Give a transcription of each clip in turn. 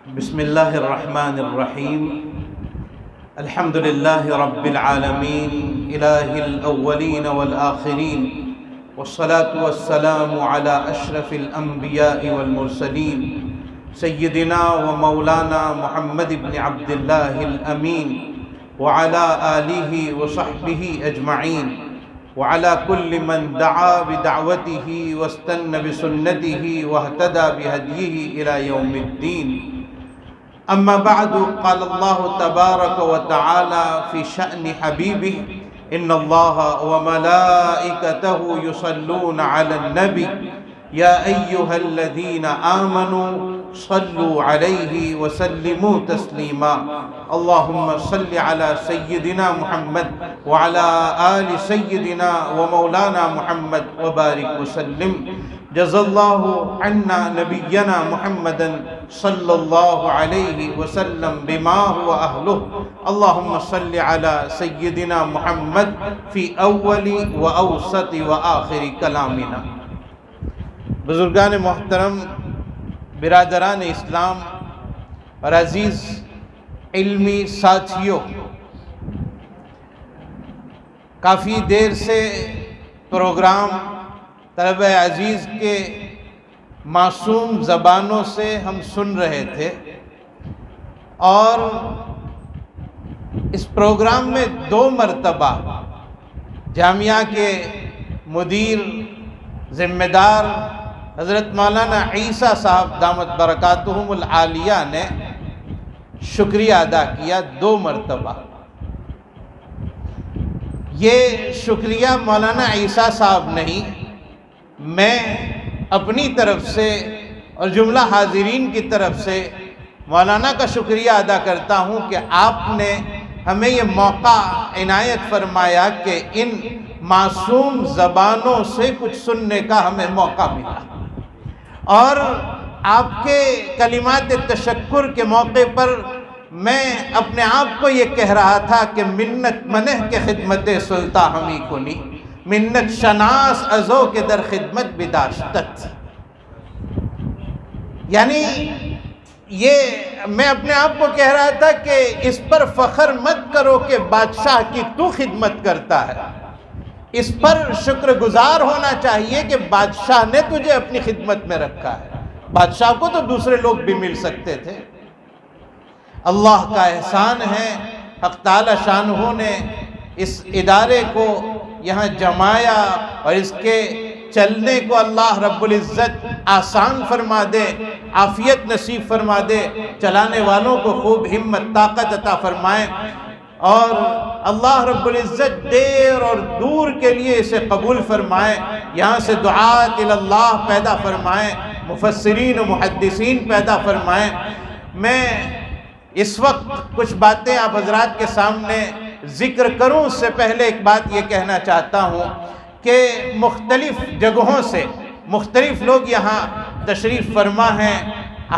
بسم الله الرحمن الرحيم. الحمد لله رب العالمين إله الأولين والآخرين، والصلاة والسلام على أشرف الأنبياء والمرسلين سيدنا ومولانا محمد بن عبد الله الأمين وعلى آله وصحبه أجمعين، وعلى كل من دعا بدعوته واستنى بسنته واهتدى بهديه إلى يوم الدين. أما بعد، قال الله تبارك وتعالى في شأن حبيبه: إن الله وملائكته يصلون على النبي يا أيها الذين آمنوا صلوا عليه وسلموا تسليما. اللهم صل على سيدنا محمد وعلى آل سيدنا ومولانا محمد وبارك وسلم. جزا الله عنا نبينا محمدا صلى الله عليه وسلم بما هو أهله. اللهم صل على سيدنا محمد في أول وأوسط وآخر كلامنا. بزرگان محترم، برادران اسلام اور عزیز علمی ساتھیوں، کافی دیر سے پروگرام طلبہ عزیز کے معصوم زبانوں سے ہم سن رہے تھے، اور اس پروگرام میں 2 مرتبہ جامعہ کے مدیر ذمہ دار حضرت مولانا عیسیٰ صاحب دامت برکاتہم العالیہ نے شکریہ ادا کیا 2 مرتبہ. یہ شکریہ مولانا عیسیٰ صاحب نہیں، میں اپنی طرف سے اور جملہ حاضرین کی طرف سے مولانا کا شکریہ ادا کرتا ہوں کہ آپ نے ہمیں یہ موقع عنایت فرمایا کہ ان معصوم زبانوں سے کچھ سننے کا ہمیں موقع ملا. اور آپ کے کلمات تشکر کے موقع پر میں اپنے آپ کو یہ کہہ رہا تھا کہ منت منہ کے خدمت سلطان ہمی کنی، منت شناس ازو کے در خدمت بداشتت. یعنی یہ میں اپنے آپ کو کہہ رہا تھا کہ اس پر فخر مت کرو کہ بادشاہ کی تو خدمت کرتا ہے، اس پر شکر گزار ہونا چاہیے کہ بادشاہ نے تجھے اپنی خدمت میں رکھا ہے. بادشاہ کو تو دوسرے لوگ بھی مل سکتے تھے. اللہ کا احسان ہے، حق تعالی شانہ نے اس ادارے کو یہاں جمایا، اور اس کے چلنے کو اللہ رب العزت آسان فرما دے، عافیت نصیب فرما دے، چلانے والوں کو خوب ہمت طاقت عطا فرمائے، اور اللہ رب العزت دیر اور دور کے لیے اسے قبول فرمائے. یہاں سے دعات اللہ پیدا فرمائے، مفسرین و محدثین پیدا فرمائے. میں اس وقت کچھ باتیں آپ حضرات کے سامنے ذکر کروں اس سے پہلے ایک بات یہ کہنا چاہتا ہوں کہ مختلف جگہوں سے مختلف لوگ یہاں تشریف فرما ہیں،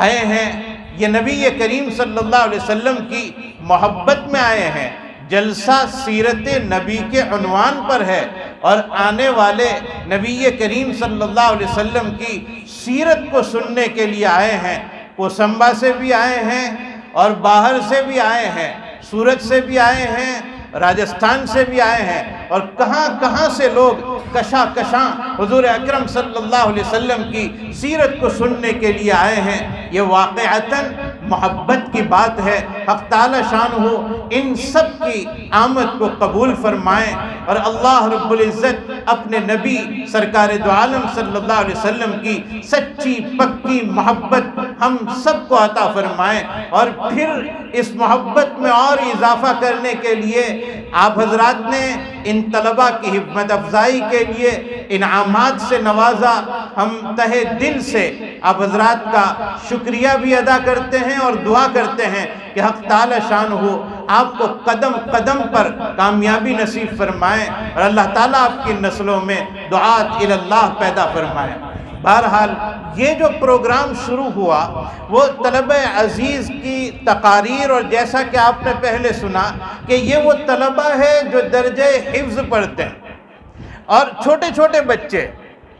آئے ہیں. یہ نبی کریم صلی اللہ علیہ وسلم کی محبت میں آئے ہیں. جلسہ سیرت نبی کے عنوان پر ہے، اور آنے والے نبی کریم صلی اللہ علیہ وسلم کی سیرت کو سننے کے لیے آئے ہیں. کوسمبا سے بھی آئے ہیں، اور باہر سے بھی آئے ہیں، سورت سے بھی آئے ہیں، راجستھان سے بھی آئے ہیں، اور کہاں کہاں سے لوگ کشاں کشاں حضور اکرم صلی اللہ علیہ وسلم کی سیرت کو سننے کے لیے آئے ہیں. یہ واقعتاً محبت کی بات ہے. حق تعالی شانہ ان سب کی آمد کو قبول فرمائیں، اور اللہ رب العزت اپنے نبی سرکار دو عالم صلی اللہ علیہ وسلم کی سچی پکی محبت ہم سب کو عطا فرمائیں. اور پھر اس محبت میں اور اضافہ کرنے کے لیے آپ حضرات نے ان طلبہ کی ہمت افزائی کے لیے انعامات سے نوازا. ہم تہہ دل سے آپ حضرات کا شکریہ بھی ادا کرتے ہیں اور دعا کرتے ہیں کہ حق تعالی شانہ آپ کو قدم قدم پر کامیابی نصیب فرمائیں، اور اللہ تعالیٰ آپ کی نسلوں میں دعات اللہ پیدا فرمائیں. بہرحال یہ جو پروگرام شروع ہوا وہ طلبہ عزیز کی تقاریر، اور جیسا کہ آپ نے پہلے سنا کہ یہ وہ طلبہ ہے جو درجہ حفظ پڑھتے ہیں، اور چھوٹے چھوٹے بچے،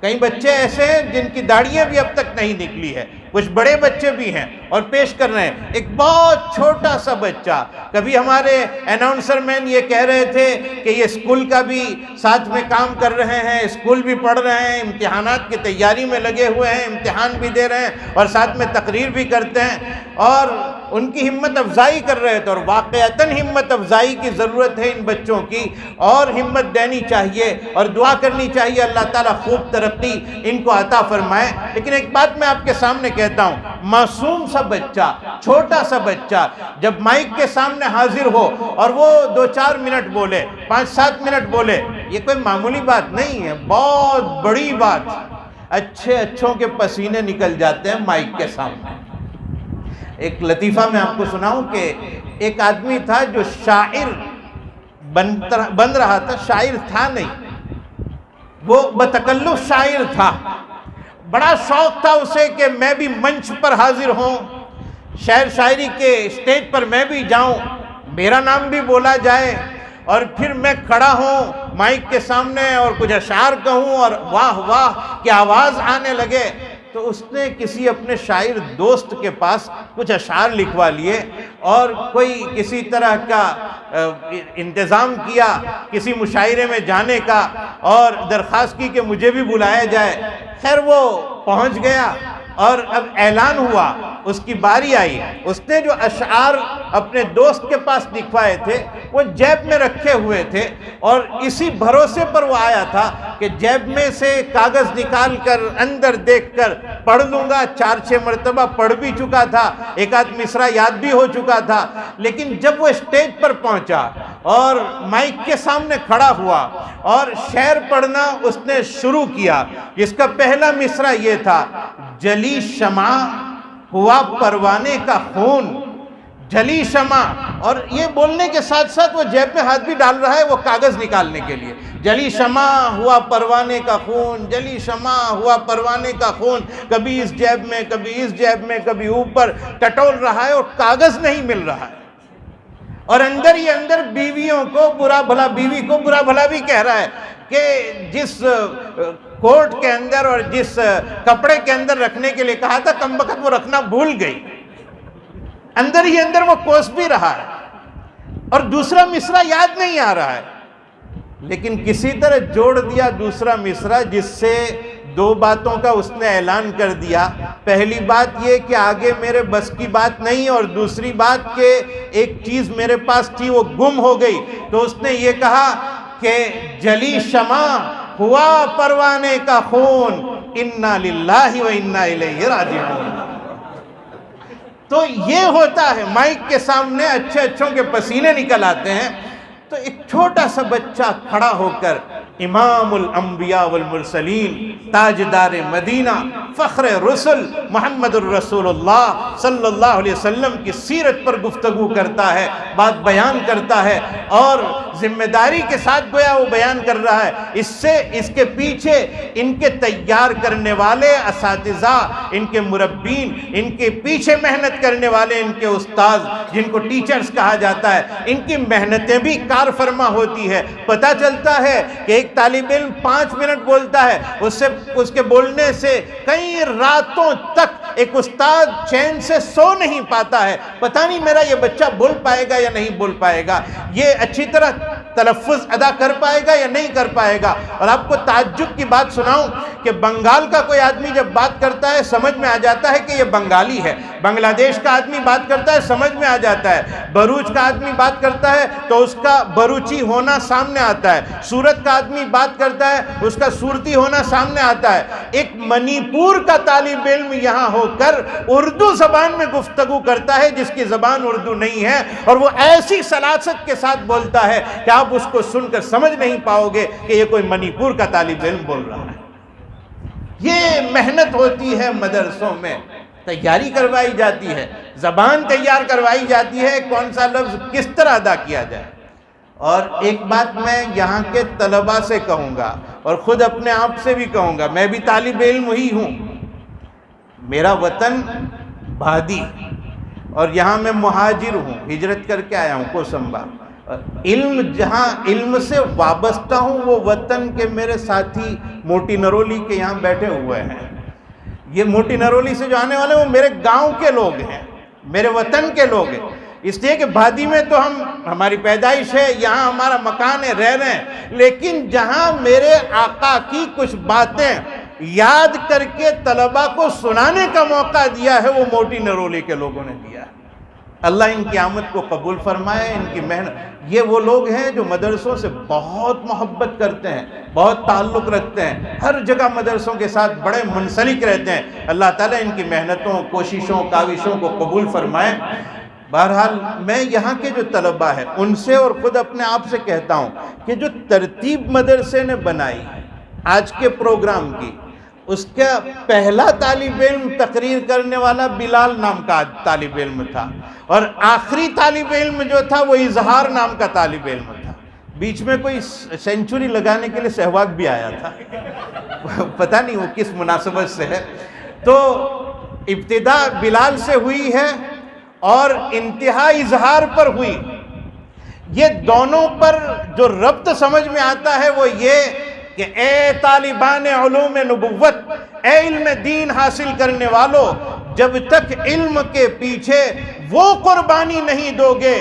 کئی بچے ایسے ہیں جن کی داڑھیاں بھی اب تک نہیں نکلی ہے، کچھ بڑے بچے بھی ہیں اور پیش کر رہے ہیں. ایک بہت چھوٹا سا بچہ, کبھی ہمارے اناؤنسر مین یہ کہہ رہے تھے کہ یہ اسکول کا بھی ساتھ میں کام کر رہے ہیں, اسکول بھی پڑھ رہے ہیں, امتحانات کی تیاری میں لگے ہوئے ہیں, امتحان بھی دے رہے ہیں اور ساتھ میں تقریر بھی کرتے ہیں, اور ان کی ہمت افزائی کر رہے تھے. اور واقعتاً ہمت افزائی کی ضرورت ہے ان بچوں کی, اور ہمت دینی چاہیے اور دعا کرنی چاہیے اللہ تعالیٰ خوب ترقی ان کو عطا فرمائے. لیکن ایک بات میں آپ کے سامنے کہتا ہوں, معصوم سا بچہ, چھوٹا سا بچہ جب مائک کے سامنے حاضر ہو اور وہ 2-4 منٹ بولے, 5-7 منٹ بولے, یہ کوئی معمولی بات نہیں ہے, بہت بڑی بات. اچھوں کے پسینے نکل جاتے ہیں مائک کے سامنے. ایک لطیفہ میں آپ کو سناؤں کہ ایک آدمی تھا جو شاعر بن رہا تھا, شاعر تھا نہیں, وہ بتکلف شاعر تھا. بڑا شوق تھا اسے کہ میں بھی منچ پر حاضر ہوں, شعر شاعری کے اسٹیج پر میں بھی جاؤں, میرا نام بھی بولا جائے, اور پھر میں کھڑا ہوں مائک کے سامنے اور کچھ اشعار کہوں اور واہ واہ کی آواز آنے لگے. تو اس نے کسی اپنے شاعر دوست کے پاس کچھ اشعار لکھوا لیے اور کوئی کسی طرح کا انتظام کیا کسی مشاعرے میں جانے کا, اور درخواست کی کہ مجھے بھی بلایا جائے. خیر وہ پہنچ گیا اور اب اعلان ہوا, اس کی باری آئی. اس نے جو اشعار اپنے دوست کے پاس لکھوائے تھے وہ جیب میں رکھے ہوئے تھے, اور اسی بھروسے پر وہ آیا تھا کہ جیب میں سے کاغذ نکال کر اندر دیکھ کر پڑھ لوں گا. 4-6 مرتبہ پڑھ بھی چکا تھا, ایک آدھ مصرع یاد بھی ہو چکا تھا. لیکن جب وہ اسٹیج پر پہنچا اور مائک کے سامنے کھڑا ہوا اور شعر پڑھنا اس نے شروع کیا, جس کا پہلا مصرع یہ تھا, جلی شمع ہوا پروانے کا خون, جلی شمع, اور یہ بولنے کے ساتھ ساتھ وہ جیب میں ہاتھ بھی ڈال رہا ہے وہ کاغذ نکالنے کے لیے. جلی شمع ہوا پروانے کا خون, جلی شمع ہوا پروانے کا خون, کبھی اس جیب میں کبھی اس جیب میں کبھی اوپر ٹٹول رہا ہے اور کاغذ نہیں مل رہا ہے. اور اندر ہی اندر بیویوں کو برا بھلا, بیوی کو برا بھلا بھی کہہ رہا ہے کہ جس کوٹ کے اندر اور جس کپڑے کے اندر رکھنے کے لیے کہا تھا کم بخت وہ رکھنا بھول گئی. اندر ہی اندر وہ کوس بھی رہا ہے اور دوسرا مصرع یاد نہیں آ رہا ہے, لیکن کسی طرح جوڑ دیا دوسرا مصرع, جس سے 2 باتوں کا اس نے اعلان کر دیا. پہلی بات یہ کہ آگے میرے بس کی بات نہیں, اور دوسری بات کہ ایک چیز میرے پاس تھی وہ گم ہو گئی. تو اس نے یہ کہا کہ جلی شمع ہوا پروانے کا خون, انا للہ و انا الیہ راجعون. تو یہ ہوتا ہے, مائک کے سامنے اچھوں کے پسینے نکل آتے ہیں. تو ایک چھوٹا سا بچہ کھڑا ہو کر امام الانبیاء والمرسلین, تاجدار مدینہ, فخر رسل محمد الرسول اللہ صلی اللہ علیہ وسلم کی سیرت پر گفتگو کرتا ہے, بات بیان کرتا ہے, اور ذمہ داری کے ساتھ گویا وہ بیان کر رہا ہے. اس سے اس کے پیچھے ان کے تیار کرنے والے اساتذہ, ان کے مربین, ان کے پیچھے محنت کرنے والے ان کے استاذ جن کو ٹیچرز کہا جاتا ہے, ان کی محنتیں بھی کار فرما ہوتی ہے. پتہ چلتا ہے کہ ایک طالب علم 5 منٹ بولتا ہے, اس کے بولنے سے کئی راتوں تک ایک استاد چین سے سو نہیں پاتا ہے. پتہ نہیں میرا یہ بچہ بول پائے گا یا نہیں بول پائے گا, یہ اچھی طرح تلفظ ادا کر پائے گا یا نہیں کر پائے گا. اور آپ کو تعجب کی بات سناؤں کہ بنگال کا کوئی آدمی جب بات کرتا ہے سمجھ میں آ جاتا ہے کہ یہ بنگالی ہے, بنگلہ دیش کا آدمی بات کرتا ہے سمجھ میں آ جاتا ہے, بروچ کا آدمی بات کرتا ہے تو اس کا بروچی ہونا سامنے آتا ہے, سورت کا آدمی بات کرتا ہے اس کا سورتی ہونا سامنے آتا ہے. ایک منی پور کا طالب علم یہاں ہو کر اردو زبان میں گفتگو کرتا ہے جس کی زبان اردو نہیں ہے, اور وہ ایسی سلاست کے ساتھ بولتا ہے کہ آپ اس کو سن کر سمجھ نہیں پاؤ گے کہ یہ کوئی منی پور کا طالب علم بول رہا ہے. یہ محنت ہوتی ہے, مدرسوں میں تیاری کروائی جاتی ہے, زبان تیار کروائی جاتی ہے, کون سا لفظ کس طرح ادا کیا جائے. اور ایک بات میں یہاں کے طلباء سے کہوں گا اور خود اپنے آپ سے بھی کہوں گا, میں بھی طالب علم ہی ہوں. میرا وطن بھادی اور یہاں میں مہاجر ہوں, ہجرت کر کے آیا ہوں کوسمبا. علم جہاں علم سے وابستہ ہوں وہ وطن کے میرے ساتھی موٹی نرولی کے یہاں بیٹھے ہوئے ہیں. یہ موٹی نرولی سے جو آنے والے ہیں وہ میرے گاؤں کے لوگ ہیں، میرے وطن کے لوگ ہیں، اس لیے کہ بھادی میں تو ہماری پیدائش ہے، یہاں ہمارا مکان ہے، رہ رہے ہیں، لیکن جہاں میرے آقا کی کچھ باتیں یاد کر کے طلباء کو سنانے کا موقع دیا ہے وہ موٹی نرولی کے لوگوں نے دیا ہے۔ اللہ ان کی آمد کو قبول فرمائے، ان کی محنت۔ یہ وہ لوگ ہیں جو مدرسوں سے بہت محبت کرتے ہیں، بہت تعلق رکھتے ہیں، ہر جگہ مدرسوں کے ساتھ بڑے منسلک رہتے ہیں۔ اللہ تعالیٰ ان کی محنتوں، کوششوں، کاوشوں کو قبول فرمائے۔ بہرحال میں یہاں کے جو طلباء ہیں ان سے اور خود اپنے آپ سے کہتا ہوں کہ جو ترتیب مدرسے نے بنائی آج کے پروگرام کی، اس کا پہلا طالب علم تقریر کرنے والا بلال نام کا طالب علم تھا، اور آخری طالب علم جو تھا وہ اظہار نام کا طالب علم تھا۔ بیچ میں کوئی سینچری لگانے کے لیے سہواگ بھی آیا تھا، پتہ نہیں وہ کس مناسبت سے ہے۔ تو ابتدا بلال سے ہوئی ہے اور انتہا اظہار پر ہوئی۔ یہ دونوں پر جو ربط سمجھ میں آتا ہے وہ یہ کہ اے طالبان علوم نبوت، اے علم دین حاصل کرنے والوں، جب تک علم کے پیچھے وہ قربانی نہیں دو گے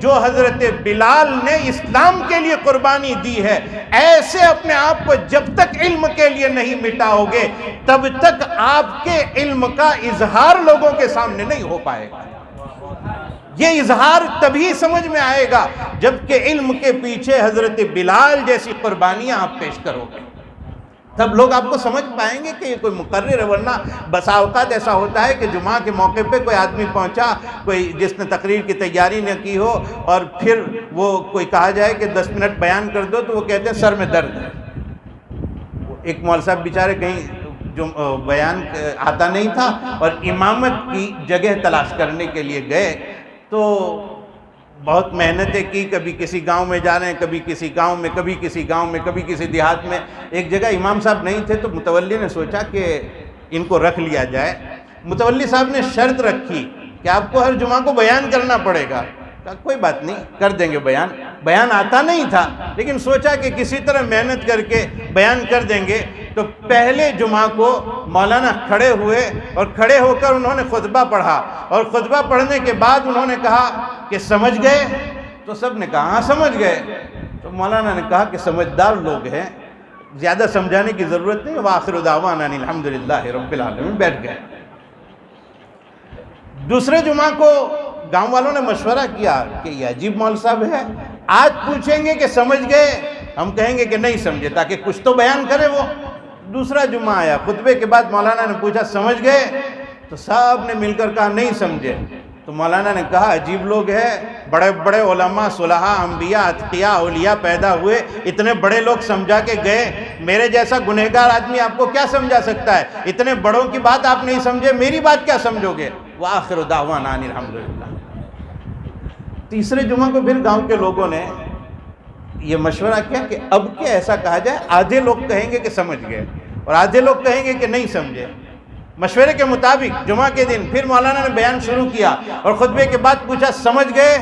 جو حضرت بلال نے اسلام کے لیے قربانی دی ہے، ایسے اپنے آپ کو جب تک علم کے لیے نہیں مٹاؤ گے تب تک آپ کے علم کا اظہار لوگوں کے سامنے نہیں ہو پائے گا۔ یہ اظہار تبھی سمجھ میں آئے گا جبکہ علم کے پیچھے حضرت بلال جیسی قربانیاں آپ پیش کرو گے، تب لوگ آپ کو سمجھ پائیں گے کہ یہ کوئی مقرر ہے۔ ورنہ بسا اوقات ایسا ہوتا ہے کہ جمعہ کے موقع پہ کوئی آدمی پہنچا، کوئی جس نے تقریر کی تیاری نہ کی ہو، اور پھر وہ کوئی کہا جائے کہ 10 منٹ بیان کر دو تو وہ کہتے ہیں سر میں درد ہے۔ ایک مول صاحب بیچارے کہیں جو بیان آتا نہیں تھا اور امامت کی جگہ تلاش کرنے کے لیے گئے، تو بہت محنتیں کی، کبھی کسی گاؤں میں جا رہے ہیں، کبھی کسی گاؤں میں، کبھی کسی گاؤں میں، کبھی کسی دیہات میں۔ ایک جگہ امام صاحب نہیں تھے تو متولی نے سوچا کہ ان کو رکھ لیا جائے۔ متولی صاحب نے شرط رکھی کہ آپ کو ہر جمعہ کو بیان کرنا پڑے گا۔ کہا کوئی بات نہیں، کر دیں گے بیان۔ بیان آتا نہیں تھا لیکن سوچا کہ کسی طرح محنت کر کے بیان کر دیں گے۔ تو پہلے جمعہ کو مولانا کھڑے ہوئے اور کھڑے ہو کر انہوں نے خطبہ پڑھا، اور خطبہ پڑھنے کے بعد انہوں نے کہا کہ سمجھ گئے؟ تو سب نے کہا ہاں سمجھ گئے۔ تو مولانا نے کہا کہ سمجھدار لوگ ہیں، زیادہ سمجھانے کی ضرورت نہیں، وآخر دعوانا ان الحمدللہ رب العالمین، بیٹھ گئے۔ دوسرے جمعہ کو گاؤں والوں نے مشورہ کیا کہ یہ عجیب مول صاحب ہے، آج پوچھیں گے کہ سمجھ گئے، ہم کہیں گے کہ نہیں سمجھے، تاکہ کچھ تو بیان کرے وہ۔ دوسرا جمعہ آیا، خطبے کے بعد مولانا نے پوچھا سمجھ گئے؟ تو سب نے مل کر کہا نہیں سمجھے۔ تو مولانا نے کہا عجیب لوگ ہیں، بڑے بڑے علماء، صلحاء، انبیاء، اتقیاء، اولیاء پیدا ہوئے، اتنے بڑے لوگ سمجھا کے گئے، میرے جیسا گنہگار آدمی آپ کو کیا سمجھا سکتا ہے؟ اتنے بڑوں کی بات آپ نہیں سمجھے، میری بات کیا سمجھو گے؟ وآخر دعوانا ان الحمدللہ۔ تیسرے جمعہ کو پھر گاؤں کے لوگوں نے یہ مشورہ کیا کہ اب کیا ایسا کہا جائے، آدھے لوگ کہیں گے کہ سمجھ گئے اور آدھے لوگ کہیں گے کہ نہیں سمجھے۔ مشورے کے مطابق جمعہ کے دن پھر مولانا نے بیان شروع کیا اور خطبے کے بعد پوچھا سمجھ گئے؟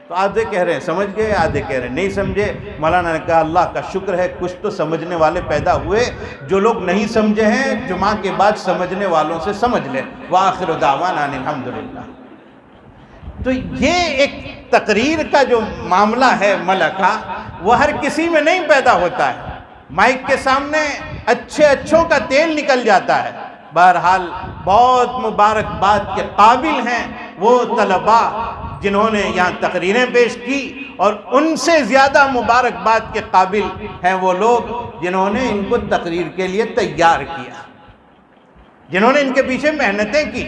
تو آدھے کہہ رہے ہیں سمجھ گئے، آدھے کہہ رہے ہیں نہیں سمجھے۔ مولانا نے کہا اللہ کا شکر ہے کچھ تو سمجھنے والے پیدا ہوئے، جو لوگ نہیں سمجھے ہیں جمعہ کے بعد سمجھنے والوں سے سمجھ لیں۔ وآخر دعوانا ان الحمدللہ۔ تو یہ ایک تقریر کا جو معاملہ ہے ملکہ، وہ ہر کسی میں نہیں پیدا ہوتا ہے، مائک کے سامنے اچھے اچھوں کا تیل نکل جاتا ہے۔ بہرحال بہت مبارکباد کے قابل ہیں وہ طلباء جنہوں نے یہاں تقریریں پیش کی، اور ان سے زیادہ مبارکباد کے قابل ہیں وہ لوگ جنہوں نے ان کو تقریر کے لیے تیار کیا، جنہوں نے ان کے پیچھے محنتیں کی۔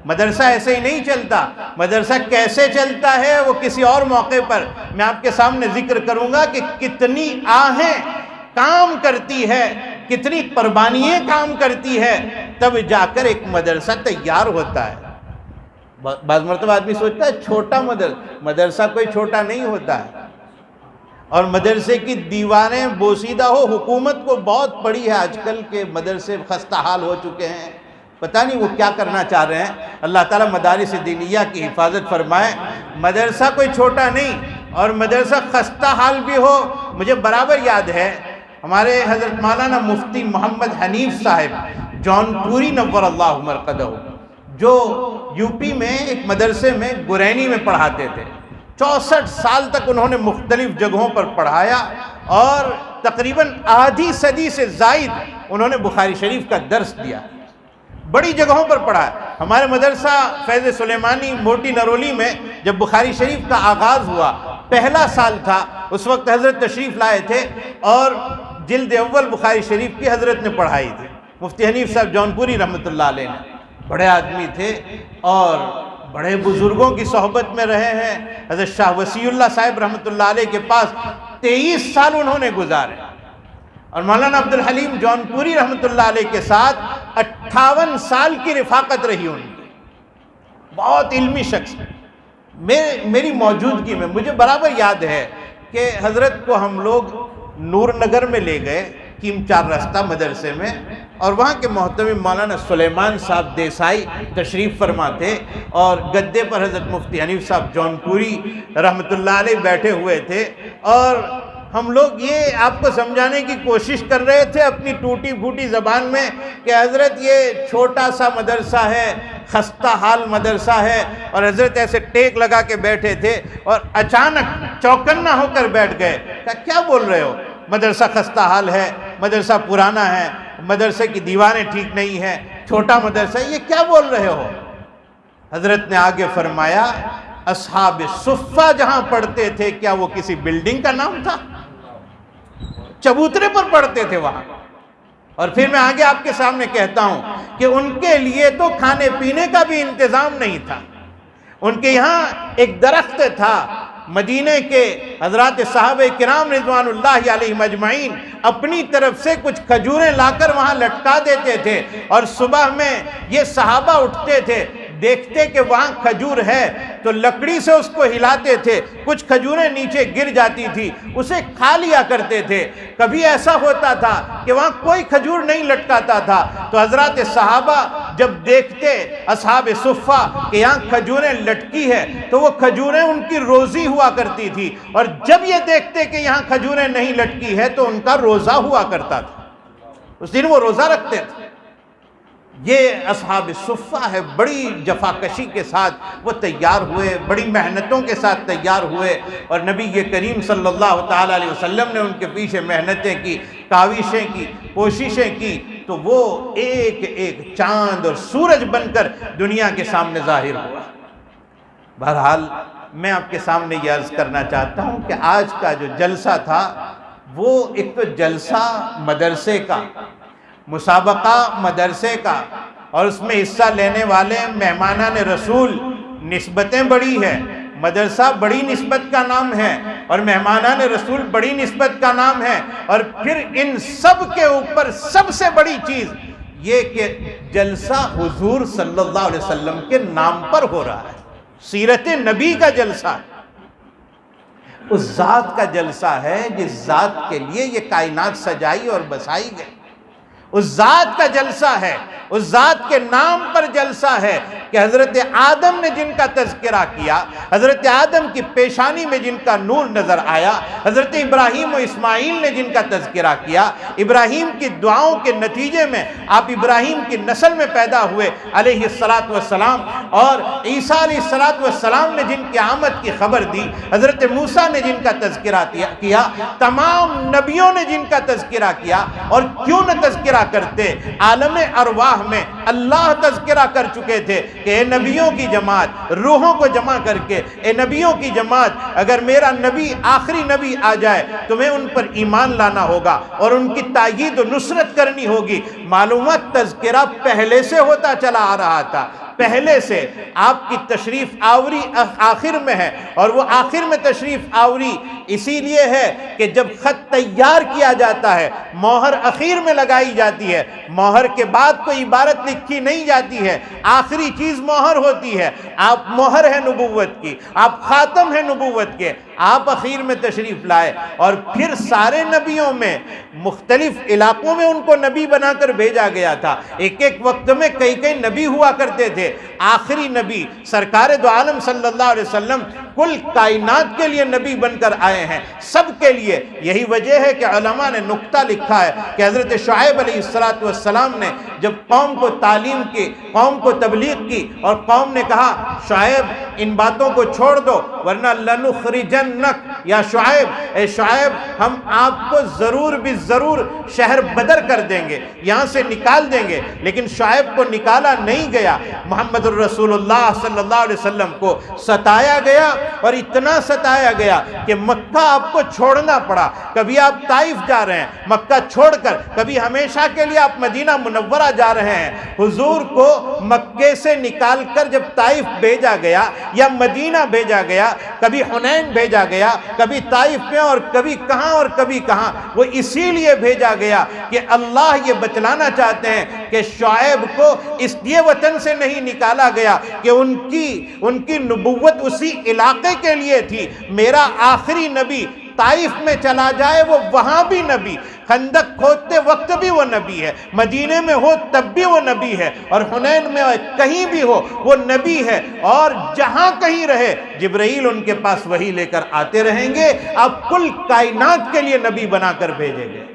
مدرسہ ایسے ہی نہیں چلتا، مدرسہ کیسے چلتا ہے وہ کسی اور موقع پر میں آپ کے سامنے ذکر کروں گا کہ کتنی آہیں کام کرتی ہے، کتنی قربانیاں کام کرتی ہے، تب جا کر ایک مدرسہ تیار ہوتا ہے۔ بعض مرتبہ آدمی سوچتا ہے چھوٹا مدرسہ کوئی چھوٹا نہیں ہوتا ہے، اور مدرسے کی دیواریں بوسیدہ ہو، حکومت کو بہت پڑی ہے، آج کل کے مدرسے خستہ حال ہو چکے ہیں، پتہ نہیں وہ کیا کرنا چاہ رہے ہیں۔ اللہ تعالیٰ مدارس دینیہ کی حفاظت فرمائے۔ مدرسہ کوئی چھوٹا نہیں، اور مدرسہ خستہ حال بھی ہو۔ مجھے برابر یاد ہے ہمارے حضرت مولانا مفتی محمد حنیف صاحب جونپوری نور اللہ مرقدہ، جو یو پی میں ایک مدرسے میں گرینی میں پڑھاتے تھے۔ 64 سال تک انہوں نے مختلف جگہوں پر پڑھایا اور تقریباً آدھی صدی سے زائد انہوں نے بخاری شریف کا درس دیا، بڑی جگہوں پر پڑھا ہے۔ ہمارے مدرسہ فیض سلیمانی موٹی نرولی میں جب بخاری شریف کا آغاز ہوا، پہلا سال تھا، اس وقت حضرت تشریف لائے تھے اور جلد اول بخاری شریف کی حضرت نے پڑھائی تھی، مفتی حنیف صاحب جونپوری رحمۃ اللہ علیہ نے۔ بڑے آدمی تھے اور بڑے بزرگوں کی صحبت میں رہے ہیں۔ حضرت شاہ وسیع اللہ صاحب رحمۃ اللہ علیہ کے پاس 23 سال انہوں نے گزارے، اور مولانا عبدالحلیم جونپوری رحمۃ اللہ علیہ کے ساتھ 58 سال کی رفاقت رہی ان کی۔ بہت علمی شخص۔ میری موجودگی میں مجھے برابر یاد ہے کہ حضرت کو ہم لوگ نور نگر میں لے گئے، کیم 4 رستہ مدرسے میں، اور وہاں کے محترم مولانا سلیمان صاحب دیسائی تشریف فرما تھے، اور گدے پر حضرت مفتی حنیف صاحب جونپوری رحمۃ اللہ علیہ بیٹھے ہوئے تھے، اور ہم لوگ یہ آپ کو سمجھانے کی کوشش کر رہے تھے اپنی ٹوٹی پھوٹی زبان میں کہ حضرت یہ چھوٹا سا مدرسہ ہے، خستہ حال مدرسہ ہے، اور حضرت ایسے ٹیک لگا کے بیٹھے تھے اور اچانک چوکنا ہو کر بیٹھ گئے۔ کیا بول رہے ہو؟ مدرسہ خستہ حال ہے، مدرسہ پرانا ہے، مدرسے کی دیواریں ٹھیک نہیں ہیں، چھوٹا مدرسہ، یہ کیا بول رہے ہو؟ حضرت نے آگے فرمایا، اصحاب صفہ جہاں پڑھتے تھے کیا وہ کسی بلڈنگ کا نام تھا؟ چبوترے پر پڑھتے تھے وہاں۔ اور پھر میں آگے آپ کے سامنے کہتا ہوں کہ ان کے لیے تو کھانے پینے کا بھی انتظام نہیں تھا۔ ان کے یہاں ایک درخت تھا، مدینے کے حضرات صحابہ کرام رضوان اللہ علیہم اجمعین اپنی طرف سے کچھ کھجوریں لا کر وہاں لٹکا دیتے تھے، اور صبح میں یہ صحابہ اٹھتے تھے، دیکھتے کہ وہاں کھجور ہے تو لکڑی سے اس کو ہلاتے تھے، کچھ کھجوریں نیچے گر جاتی تھی، اسے کھا لیا کرتے تھے۔ کبھی ایسا ہوتا تھا کہ وہاں کوئی کھجور نہیں لٹکاتا تھا تو حضرات صحابہ جب دیکھتے اصحاب صفہ کہ یہاں کھجوریں لٹکی ہے تو وہ کھجوریں ان کی روزی ہوا کرتی تھی، اور جب یہ دیکھتے کہ یہاں کھجوریں نہیں لٹکی ہے تو ان کا روزہ ہوا کرتا تھا، اس دن وہ روزہ رکھتے تھے۔ یہ اصحاب صفہ ہے، بڑی جفاکشی کے ساتھ وہ تیار ہوئے، بڑی محنتوں کے ساتھ تیار ہوئے، اور نبی کریم صلی اللہ تعالیٰ علیہ وسلم نے ان کے پیچھے محنتیں کی، کاوشیں کی، کوششیں کی، تو وہ ایک ایک چاند اور سورج بن کر دنیا کے سامنے ظاہر ہوا۔ بہرحال میں آپ کے سامنے یہ عرض کرنا چاہتا ہوں کہ آج کا جو جلسہ تھا وہ ایک تو جلسہ مدرسے کا، مسابقہ مدرسے کا، اور اس میں حصہ لینے والے مہمانان رسول، نسبتیں بڑی ہیں، مدرسہ بڑی نسبت کا نام ہے اور مہمانان رسول بڑی نسبت کا نام ہے، اور پھر ان سب کے اوپر سب سے بڑی چیز یہ کہ جلسہ حضور صلی اللہ علیہ وسلم کے نام پر ہو رہا ہے، سیرت نبی کا جلسہ، اس ذات کا جلسہ ہے جس ذات کے لیے یہ کائنات سجائی اور بسائی گئی، اس ذات کا جلسہ ہے، اس ذات کے نام پر جلسہ ہے کہ حضرت آدم نے جن کا تذکرہ کیا، حضرت آدم کی پیشانی میں جن کا نور نظر آیا، حضرت ابراہیم و اسماعیل نے جن کا تذکرہ کیا، ابراہیم کی دعاؤں کے نتیجے میں آپ ابراہیم کی نسل میں پیدا ہوئے علیہ السلام، اور عیسیٰ علیہ السلام نے جن کی آمد کی خبر دی، حضرت موسیٰ نے جن کا تذکرہ کیا، تمام نبیوں نے جن کا تذکرہ کیا، اور کیوں نہ تذکرہ کرتے، عالم ارواح میں اللہ تذکرہ کر چکے تھے کہ اے نبیوں کی جماعت، روحوں کو جمع کر کے، اے نبیوں کی جماعت، اگر میرا نبی آخری نبی آ جائے تمہیں ان پر ایمان لانا ہوگا اور ان کی تائید و نصرت کرنی ہوگی۔ معلومات تذکرہ پہلے سے ہوتا چلا آ رہا تھا، پہلے سے آپ کی تشریف آوری آخر میں ہے، اور وہ آخر میں تشریف آوری اسی لیے ہے کہ جب خط تیار کیا جاتا ہے مہر اخیر میں لگائی جاتی ہے، مہر کے بعد کوئی عبارت لکھی نہیں جاتی ہے، آخری چیز مہر ہوتی ہے، آپ مہر ہے نبوت کی، آپ خاتم ہے نبوت کے، آپ اخیر میں تشریف لائے، اور پھر سارے نبیوں میں مختلف علاقوں میں ان کو نبی بنا کر بھیجا گیا تھا، ایک ایک وقت میں کئی کئی نبی ہوا کرتے تھے، تھے، آخری نبی سرکار دو عالم صلی اللہ علیہ وسلم کل کائنات کے لیے نبی بن کر آئے ہیں، سب کے لیے۔ یہی وجہ ہے کہ علماء نے نکتہ لکھا ہے کہ حضرت شعیب علیہ السلام نے جب قوم کو تعلیم کی، قوم کو تبلیغ کی، اور قوم نے کہا شعیب ان باتوں کو چھوڑ دو ورنہ لنخرجنک یا شعیب، اے شعیب ہم آپ کو ضرور بھی ضرور شہر بدر کر دیں گے، یہاں سے نکال دیں گے۔ لیکن شعیب کو نکالا نہیں گیا، محمد الرسول اللہ صلی اللہ علیہ وسلم کو ستایا گیا، اور اتنا ستایا گیا کہ مکہ آپ کو چھوڑنا پڑا۔ کبھی آپ طائف جا رہے ہیں مکہ چھوڑ کر، کبھی ہمیشہ کے لیے آپ مدینہ منورہ جا رہے ہیں۔ حضور کو مکے سے نکال کر جب طائف بھیجا گیا یا مدینہ بھیجا گیا، کبھی حنین بھیجا گیا، کبھی طائف میں، اور کبھی کہاں اور کبھی کہاں، وہ اسی لیے بھیجا گیا کہ اللہ یہ بتلانا چاہتے ہیں کہ شعیب کو اس لیے وطن سے نہیں نکالا گیا کہ ان کی نبوت اسی علاقے کے لیے تھی۔ میرا آخری نبی طائف میں چلا جائے وہ وہاں بھی نبی، خندق کھودتے وقت بھی وہ نبی ہے، مدینے میں ہو تب بھی وہ نبی ہے، اور حنین میں کہیں بھی ہو وہ نبی ہے، اور جہاں کہیں رہے جبرائیل ان کے پاس وحی لے کر آتے رہیں گے، اب کل کائنات کے لیے نبی بنا کر بھیجے گئے۔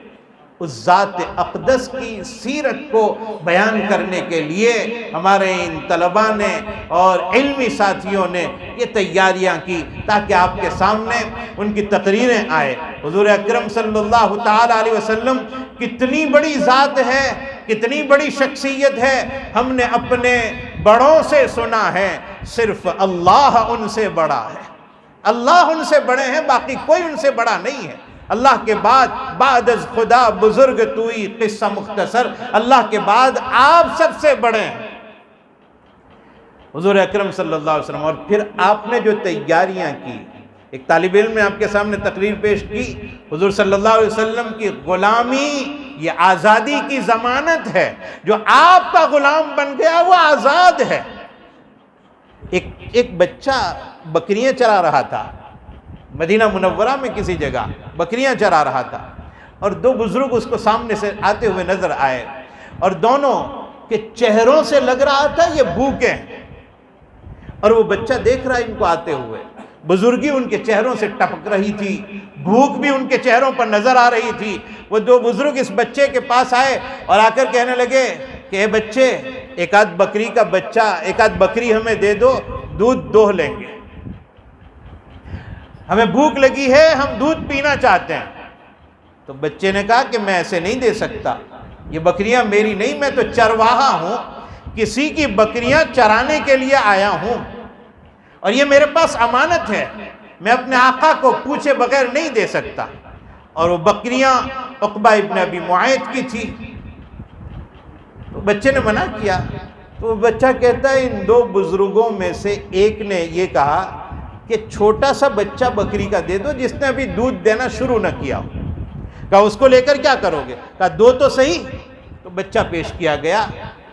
اس ذات اقدس کی سیرت کو بیان کرنے کے لیے ہمارے ان طلباء نے اور علمی ساتھیوں نے یہ تیاریاں کی تاکہ آپ کے سامنے ان کی تقریریں آئے۔ حضور اکرم صلی اللہ تعالی علیہ وسلم کتنی بڑی ذات ہے، کتنی بڑی شخصیت ہے، ہم نے اپنے بڑوں سے سنا ہے، صرف اللہ ان سے بڑا ہے۔ اللہ ان سے بڑے ہیں، باقی کوئی ان سے بڑا نہیں ہے۔ اللہ کے بعد از خدا بزرگ توئی، قصہ مختصر، اللہ کے بعد آپ سب سے بڑے ہیں حضور اکرم صلی اللہ علیہ وسلم۔ اور پھر آپ نے جو تیاریاں کی، ایک طالب علم نے آپ کے سامنے تقریر پیش کی، حضور صلی اللہ علیہ وسلم کی غلامی یہ آزادی کی ضمانت ہے، جو آپ کا غلام بن گیا وہ آزاد ہے۔ ایک بچہ بکریاں چرا رہا تھا، مدینہ منورہ میں کسی جگہ بکریاں چرا رہا تھا، اور دو بزرگ اس کو سامنے سے آتے ہوئے نظر آئے، اور دونوں کے چہروں سے لگ رہا تھا یہ بھوکے ہیں، اور وہ بچہ دیکھ رہا ہے ان کو آتے ہوئے، بزرگی ان کے چہروں سے ٹپک رہی تھی، بھوک بھی ان کے چہروں پر نظر آ رہی تھی۔ وہ دو بزرگ اس بچے کے پاس آئے اور آ کر کہنے لگے کہ اے بچے، ایک آدھ بکری کا بچہ، ایک آدھ بکری ہمیں دے دو، دودھ دوہ لیں گے، ہمیں بھوک لگی ہے، ہم دودھ پینا چاہتے ہیں۔ تو بچے نے کہا کہ میں ایسے نہیں دے سکتا، یہ بکریاں میری نہیں، میں تو چرواہا ہوں، کسی کی بکریاں چرانے کے لیے آیا ہوں، اور یہ میرے پاس امانت ہے، میں اپنے آقا کو پوچھے بغیر نہیں دے سکتا۔ اور وہ بکریاں عقبہ ابن ابی معیط کی تھی۔ تو بچے نے منع کیا، تو بچہ کہتا ہے ان دو بزرگوں میں سے ایک نے یہ کہا کہ چھوٹا سا بچہ بکری کا دے دو جس نے ابھی دودھ دینا شروع نہ کیا ہو۔ کہا اس کو لے کر کیا کرو گے؟ کہا دو تو صحیح۔ تو بچہ پیش کیا گیا۔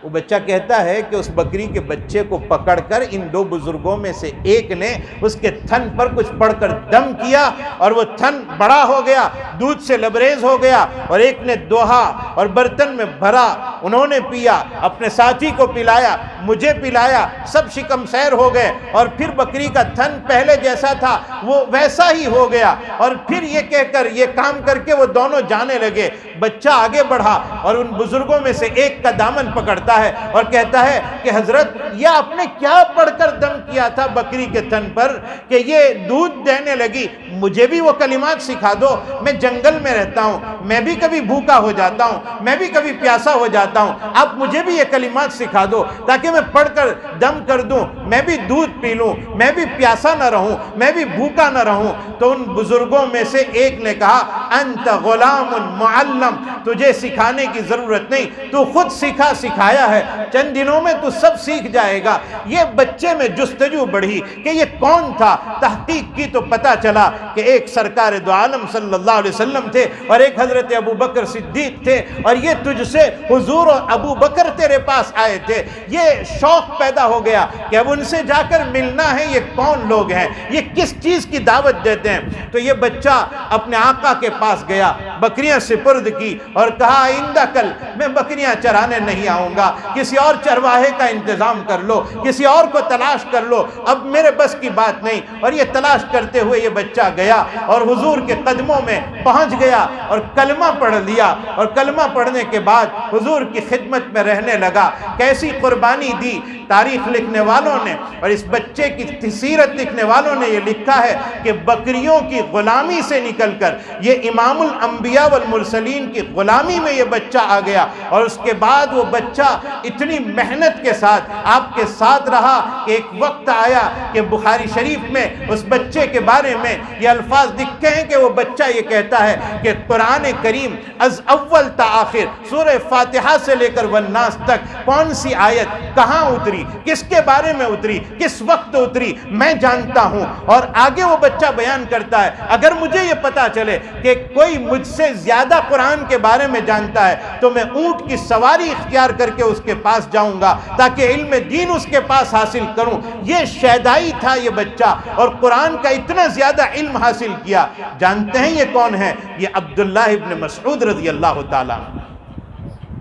وہ بچہ کہتا ہے کہ اس بکری کے بچے کو پکڑ کر ان دو بزرگوں میں سے ایک نے اس کے تھن پر کچھ پڑھ کر دم کیا، اور وہ تھن بڑا ہو گیا، دودھ سے لبریز ہو گیا، اور ایک نے دوہا اور برتن میں بھرا، انہوں نے پیا، اپنے ساتھی کو پلایا، مجھے پلایا، سب شکم سیر ہو گئے، اور پھر بکری کا تھن پہلے جیسا تھا وہ ویسا ہی ہو گیا۔ اور پھر یہ کہہ کر، یہ کام کر کے وہ دونوں جانے لگے۔ بچہ آگے بڑھا اور ان بزرگوں میں سے ایک کا دامن پکڑتا ہے اور کہتا ہے کہ حضرت یہ آپ نے کیا پڑھ کر دم کیا تھا بکری کے تھن پر کہ یہ دودھ دینے لگی؟ مجھے بھی وہ کلمات سکھا دو، میں جنگل میں رہتا ہوں، میں بھی کبھی بھوکا ہو جاتا ہوں، میں بھی کبھی پیاسا ہو جاتا ہوں، آپ مجھے بھی یہ کلمات سکھا دو تاکہ میں پڑھ کر دم کر دوں، میں بھی دودھ پی لوں، میں بھی پیاسا نہ رہوں، میں بھی بھوکا نہ رہوں۔ تو ان بزرگوں میں سے ایک نے کہا انت غلام معلم، تجھے سکھانے کی ضرورت نہیں، تو خود سکھایا ہے، چند دنوں میں تو سب سیکھ جائے گا۔ یہ بچے میں جستجو بڑھی کہ یہ کون تھا۔ تحقیق کی تو پتہ چلا کہ ایک سرکار دو عالم صلی اللہ علیہ وسلم تھے اور ایک حضرت ابو بکر صدیق تھے، اور یہ تجھ سے حضور حضور اور ابو بکر تیرے پاس آئے تھے، یہ شوق پیدا ہو گیا کہ اب ان سے جا کر ملنا ہے، یہ کون لوگ ہیں، یہ کس چیز کی دعوت دیتے ہیں۔ تو یہ بچہ اپنے آقا کے پاس گیا، بکریاں سپرد کی اور کہا آئندہ کل میں بکریاں چرانے نہیں آؤں گا، کسی اور چرواہے کا انتظام کر لو، کسی اور کو تلاش کر لو، اب میرے بس کی بات نہیں۔ اور یہ تلاش کرتے ہوئے یہ بچہ گیا اور حضور کے قدموں میں پہنچ گیا اور کلمہ پڑھ لیا، اور کلمہ پڑھنے کے بعد حضور کی خدمت میں رہنے لگا۔ کیسی قربانی دی تاریخ لکھنے والوں نے، اور اس بچے کی سیرت لکھنے والوں نے یہ لکھا ہے کہ بکریوں کی غلامی سے نکل کر یہ امام الانبیاء والمرسلین کی غلامی میں یہ بچہ آ گیا، اور اس کے بعد وہ بچہ اتنی محنت کے ساتھ آپ کے ساتھ رہا کہ ایک وقت آیا کہ بخاری شریف میں اس بچے کے بارے میں یہ الفاظ لکھے ہیں کہ وہ بچہ یہ کہتا ہے کہ قرآن کریم از اول تا آخر سورہ فاتحہ سے لے کر والناس تک کون سی آیت کہاں اتری، کس کے بارے میں اتری، کس وقت اتری، میں جانتا ہوں۔ اور آگے وہ بچہ بیان کرتا ہے اگر مجھے یہ پتا چلے کہ کوئی مجھ سے زیادہ قرآن کے بارے میں جانتا ہے تو میں اونٹ کی سواری اختیار کر کے اس کے پاس جاؤں گا تاکہ علم دین اس کے پاس حاصل کروں۔ یہ شیدائی تھا یہ بچہ، اور قرآن کا اتنا زیادہ علم حاصل کیا۔ جانتے ہیں یہ کون ہے؟ یہ عبداللہ ابن مسعود رضی اللہ تعالیٰ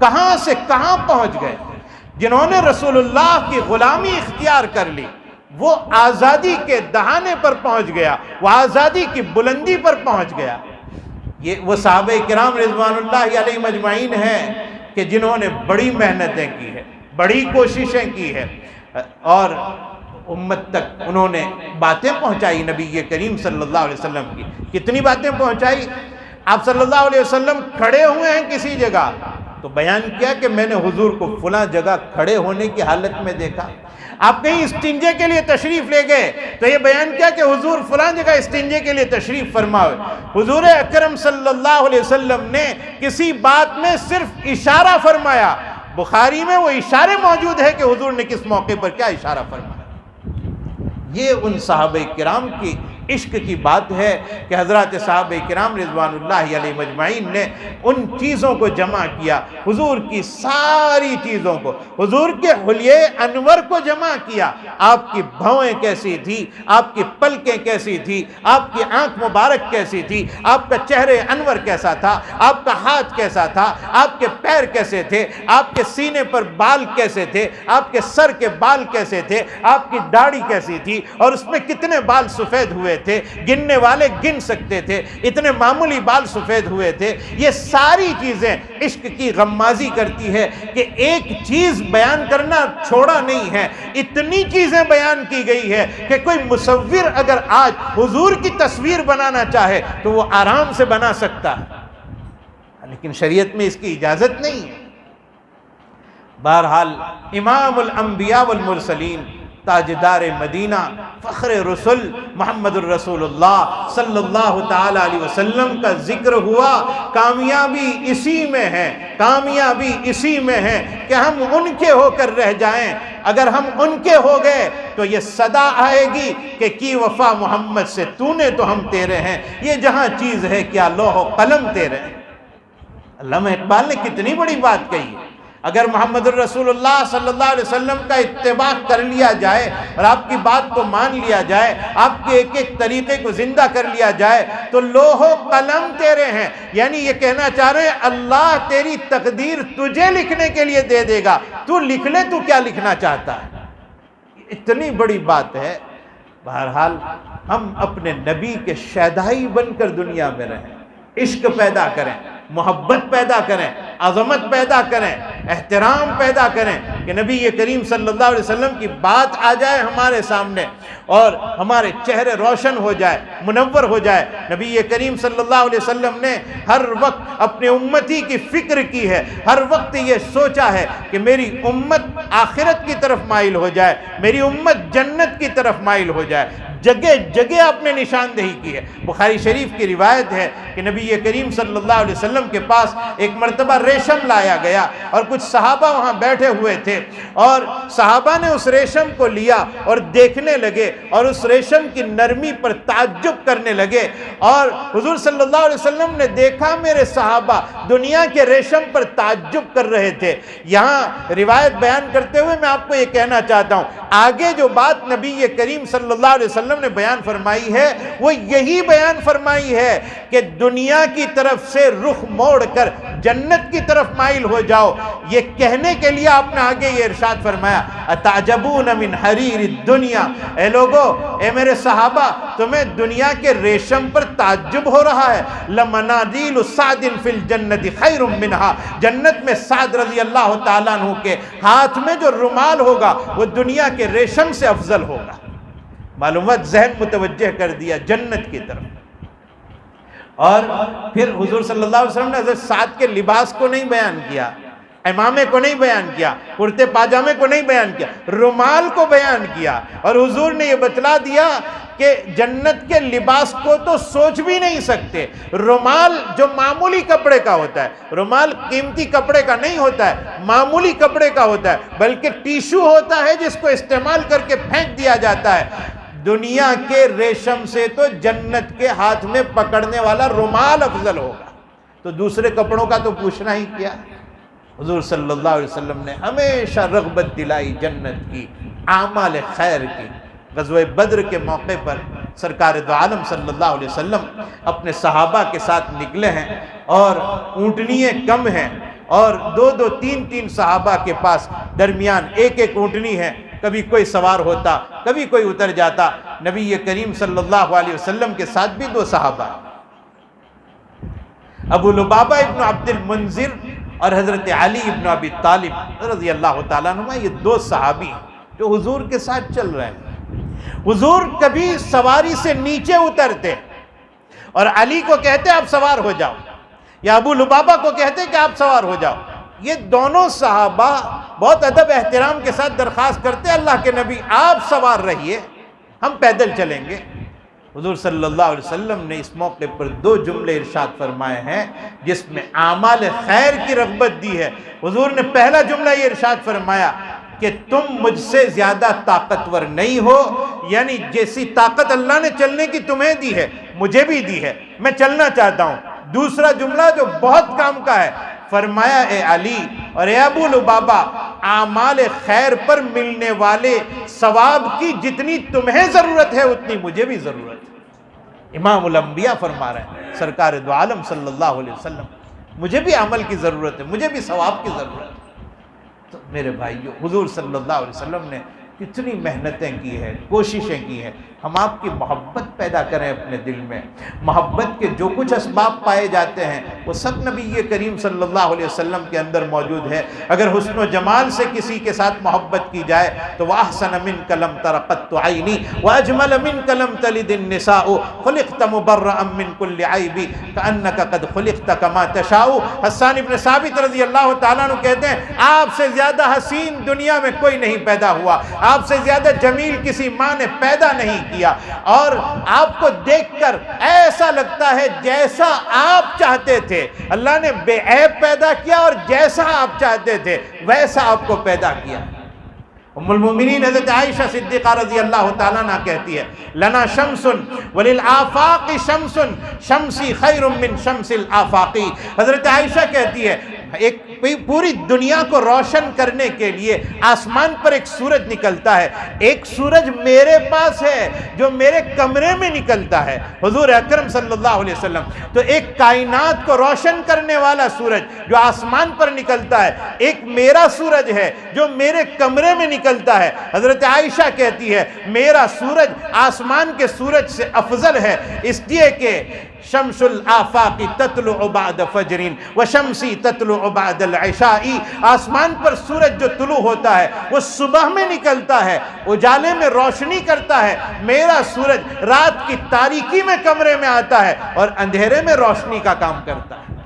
کہاں سے کہاں پہنچ گئے، جنہوں نے رسول اللہ کی غلامی اختیار کر لی۔ وہ آزادی کے دہانے پر پہنچ گیا، وہ آزادی کی بلندی پر پہنچ گیا۔ یہ وہ صحابہ کرام رضوان اللہ علیہ مجمعین ہیں کہ جنہوں نے بڑی محنتیں کی ہیں، بڑی کوششیں کی ہیں، اور امت تک انہوں نے باتیں پہنچائی نبی کریم صلی اللہ علیہ وسلم کی۔ کتنی باتیں پہنچائی؟ آپ صلی اللہ علیہ وسلم کھڑے ہوئے ہیں کسی جگہ تو بیان کیا کہ میں نے حضور کو فلاں جگہ کھڑے ہونے کی حالت میں دیکھا۔ آپ کہیں استنجے کے لیے تشریف لے گئے تو یہ بیان کیا کہ حضور فلاں جگہ استنجے کے لیے تشریف فرمائے۔ حضور اکرم صلی اللہ علیہ وسلم نے کسی بات میں صرف اشارہ فرمایا، بخاری میں وہ اشارے موجود ہے کہ حضور نے کس موقع پر کیا اشارہ فرمایا۔ یہ ان صحابہ کرام کی عشق کی بات ہے کہ حضرات صحابہ کرام رضوان اللہ علیہ مجمعین نے ان چیزوں کو جمع کیا، حضور کی ساری چیزوں کو، حضور کے حلیے انور کو جمع کیا۔ آپ کی بھویں کیسی تھی، آپ کی پلکیں کیسی تھی، آپ کی آنکھ مبارک کیسی تھی، آپ کا چہرے انور کیسا تھا، آپ کا ہاتھ کیسا تھا، آپ کے پیر کیسے تھے، آپ کے سینے پر بال کیسے تھے، آپ کے سر کے بال کیسے تھے، آپ کی داڑھی کیسی تھی، اور اس میں کتنے بال سفید ہوئے تھے، گننے والے گن سکتے تھے، اتنے معمولی بال سفید ہوئے تھے۔ یہ ساری چیزیں عشق کی غمازی کرتی ہے کہ ایک چیز بیان کرنا چھوڑا نہیں ہے، اتنی چیزیں بیان کی گئی ہے کہ کوئی مصور اگر آج حضور کی تصویر بنانا چاہے تو وہ آرام سے بنا سکتا ہے، لیکن شریعت میں اس کی اجازت نہیں ہے۔ بہرحال امام الانبیاء والمرسلین، تاجدار مدینہ، فخر رسول محمد الرسول اللہ صلی اللہ تعالی علیہ وسلم کا ذکر ہوا۔ کامیابی اسی میں ہے، کامیابی اسی میں ہے کہ ہم ان کے ہو کر رہ جائیں۔ اگر ہم ان کے ہو گئے تو یہ صدا آئے گی کہ کی وفا محمد سے، تو نے تو ہم تیرے ہیں، یہ جہاں چیز ہے کیا لوح و قلم تیرے ہیں۔ علامہ اقبال نے کتنی بڑی بات کہی ہے۔ اگر محمد الرسول اللہ صلی اللہ علیہ وسلم کا اتباع کر لیا جائے اور آپ کی بات کو مان لیا جائے، آپ کے ایک ایک طریقے کو زندہ کر لیا جائے تو لوح و قلم تیرے ہیں، یعنی یہ کہنا چاہ رہے ہیں اللہ تیری تقدیر تجھے لکھنے کے لیے دے دے گا، تو لکھ لے تو کیا لکھنا چاہتا ہے۔ اتنی بڑی بات ہے۔ بہرحال ہم اپنے نبی کے شیدائی بن کر دنیا میں رہیں، عشق پیدا کریں، محبت پیدا کریں، عظمت پیدا کریں، احترام پیدا کریں کہ نبی کریم صلی اللہ علیہ وسلم کی بات آ جائے ہمارے سامنے اور ہمارے چہرے روشن ہو جائے، منور ہو جائے۔ نبی کریم صلی اللہ علیہ وسلم نے ہر وقت اپنے امتی کی فکر کی ہے، ہر وقت یہ سوچا ہے کہ میری امت آخرت کی طرف مائل ہو جائے، میری امت جنت کی طرف مائل ہو جائے۔ جگہ جگہ آپ نے نشاندہی کی ہے۔ بخاری شریف کی روایت ہے کہ نبی کریم صلی اللہ علیہ وسلم کے پاس ایک مرتبہ ریشم لایا گیا اور کچھ صحابہ وہاں بیٹھے ہوئے تھے، اور صحابہ نے اس ریشم کو لیا اور دیکھنے لگے اور اس ریشم کی نرمی پر تعجب کرنے لگے، اور حضور صلی اللہ علیہ وسلم نے دیکھا میرے صحابہ دنیا کے ریشم پر تعجب کر رہے تھے۔ یہاں روایت بیان کرتے ہوئے میں آپ کو یہ کہنا چاہتا ہوں، آگے جو بات نبی کریم صلی اللہ علیہ وسلم نے بیان فرمائی ہے وہ یہی بیان فرمائی ہے کہ دنیا کی طرف سے رخ موڑ کر جنت کی طرف مائل ہو جاؤ۔ یہ کہنے کے لیے آپ نے آگے یہ ارشاد فرمایا، اتعجبون من حریر الدنیا، اے لوگو، اے میرے صحابہ، تمہیں دنیا کے ریشم پر تعجب ہو رہا ہے؟ لمنادیل سعد فی الجنت خیر منہا، جنت میں سعد رضی اللہ تعالیٰ عنہ کے ہاتھ میں جو رومال ہوگا وہ دنیا کے ریشم سے افضل ہوگا۔ معلومات ذہن متوجہ کر دیا جنت کی طرف۔ اور پھر حضور صلی اللہ علیہ وسلم نے حضرت سعد کے لباس کو نہیں بیان کیا، امامے کو نہیں بیان کیا، کرتے پاجامے کو نہیں بیان کیا، رومال کو بیان کیا، اور حضور نے یہ بتلا دیا کہ جنت کے لباس کو تو سوچ بھی نہیں سکتے۔ رومال جو معمولی کپڑے کا ہوتا ہے، رومال قیمتی کپڑے کا نہیں ہوتا ہے، معمولی کپڑے کا ہوتا ہے، بلکہ ٹیشو ہوتا ہے جس کو استعمال کر کے پھینک دیا جاتا ہے۔ دنیا کے ریشم سے تو جنت کے ہاتھ میں پکڑنے والا رومال افضل ہوگا، تو دوسرے کپڑوں کا تو پوچھنا ہی کیا۔ حضور صلی اللہ علیہ وسلم نے ہمیشہ رغبت دلائی جنت کی، اعمال خیر کی۔ غزوہ بدر کے موقع پر سرکار دو عالم صلی اللہ علیہ وسلم اپنے صحابہ کے ساتھ نکلے ہیں، اور اونٹنیاں کم ہیں، اور دو دو تین تین صحابہ کے پاس درمیان ایک ایک اونٹنی ہے، کبھی کوئی سوار ہوتا، کبھی کوئی اتر جاتا۔ نبی کریم صلی اللہ علیہ وسلم کے ساتھ بھی دو صحابہ، ابو لبابہ ابن عبد المنذر اور حضرت علی ابن ابی طالب رضی اللہ تعالیٰ عنہ، یہ دو صحابی ہیں جو حضور کے ساتھ چل رہے ہیں۔ حضور کبھی سواری سے نیچے اترتے اور علی کو کہتے آپ سوار ہو جاؤ، یا ابو لبابہ کو کہتے کہ آپ سوار ہو جاؤ۔ یہ دونوں صحابہ بہت ادب احترام کے ساتھ درخواست کرتے، اللہ کے نبی آپ سوار رہیے، ہم پیدل چلیں گے۔ حضور صلی اللہ علیہ وسلم نے اس موقع پر دو جملے ارشاد فرمائے ہیں جس میں اعمال خیر کی رغبت دی ہے۔ حضور نے پہلا جملہ یہ ارشاد فرمایا کہ تم مجھ سے زیادہ طاقتور نہیں ہو، یعنی جیسی طاقت اللہ نے چلنے کی تمہیں دی ہے مجھے بھی دی ہے، میں چلنا چاہتا ہوں۔ دوسرا جملہ جو بہت کام کا ہے، فرمایا اے علی اور اے ابو لبابہ، اعمال خیر پر ملنے والے ثواب کی جتنی تمہیں ضرورت ہے اتنی مجھے بھی ضرورت ہے۔ امام الانبیاء فرما رہے ہیں سرکار دو عالم صلی اللہ علیہ وسلم، مجھے بھی عمل کی ضرورت ہے، مجھے بھی ثواب کی ضرورت ہے۔ تو میرے بھائیو، حضور صلی اللہ علیہ وسلم نے کتنی محنتیں کی ہیں، کوششیں کی ہیں۔ ہم آپ کی محبت پیدا کریں اپنے دل میں۔ محبت کے جو کچھ اسباب پائے جاتے ہیں وہ سب نبی کریم صلی اللہ علیہ وسلم کے اندر موجود ہے۔ اگر حسن و جمال سے کسی کے ساتھ محبت کی جائے تو وَأَحْسَنَ مِنْكَ لَمْ تَرَ قَطُّ عَيْنِي وَأَجْمَلَ مِنْكَ لَمْ تَلِدِ النِّسَاءُ خُلِقْتَ مُبَرَّأً مِنْ كُلِّ عَيْبٍ كَأَنَّكَ قَدْ خُلِقْتَ كَمَا تَشَاءُ۔ حسان ابن ثابت رضی اللہ تعالیٰ عنہ کہتے ہیں آپ سے زیادہ حسین دنیا میں کوئی نہیں پیدا ہوا، آپ سے زیادہ جمیل کسی ماں نے پیدا نہیں کیا، اور آپ کو دیکھ کر ایسا لگتا ہے جیسا آپ چاہتے تھے۔ اللہ نے بے عیب پیدا کیا اور جیسا آپ چاہتے تھے ویسا آپ کو پیدا کیا۔ ام المومنین حضرت عائشہ صدیقہ رضی اللہ تعالیٰ عنہ کہتی ہے لنا شمس وللآفاق شمس شمسی خیر من شمس الآفاق۔ حضرت عائشہ کہتی ہے ایک پوری دنیا کو روشن کرنے کے لیے آسمان پر ایک سورج نکلتا ہے، ایک سورج میرے پاس ہے جو میرے کمرے میں نکلتا ہے، حضور اکرم صلی اللہ علیہ وسلم۔ تو ایک کائنات کو روشن کرنے والا سورج جو آسمان پر نکلتا ہے، ایک میرا سورج ہے جو میرے کمرے میں نکلتا ہے۔ حضرت عائشہ کہتی ہے میرا سورج آسمان کے سورج سے افضل ہے، اس لیے کہ شمس الآفاق تطلع بعد فجر وشمسی تطلع بعد العشاء۔ آسمان پر سورج جو طلوع ہوتا ہے وہ صبح میں نکلتا ہے، اجالے میں روشنی کرتا ہے، میرا سورج رات کی تاریکی میں کمرے میں آتا ہے اور اندھیرے میں روشنی کا کام کرتا ہے۔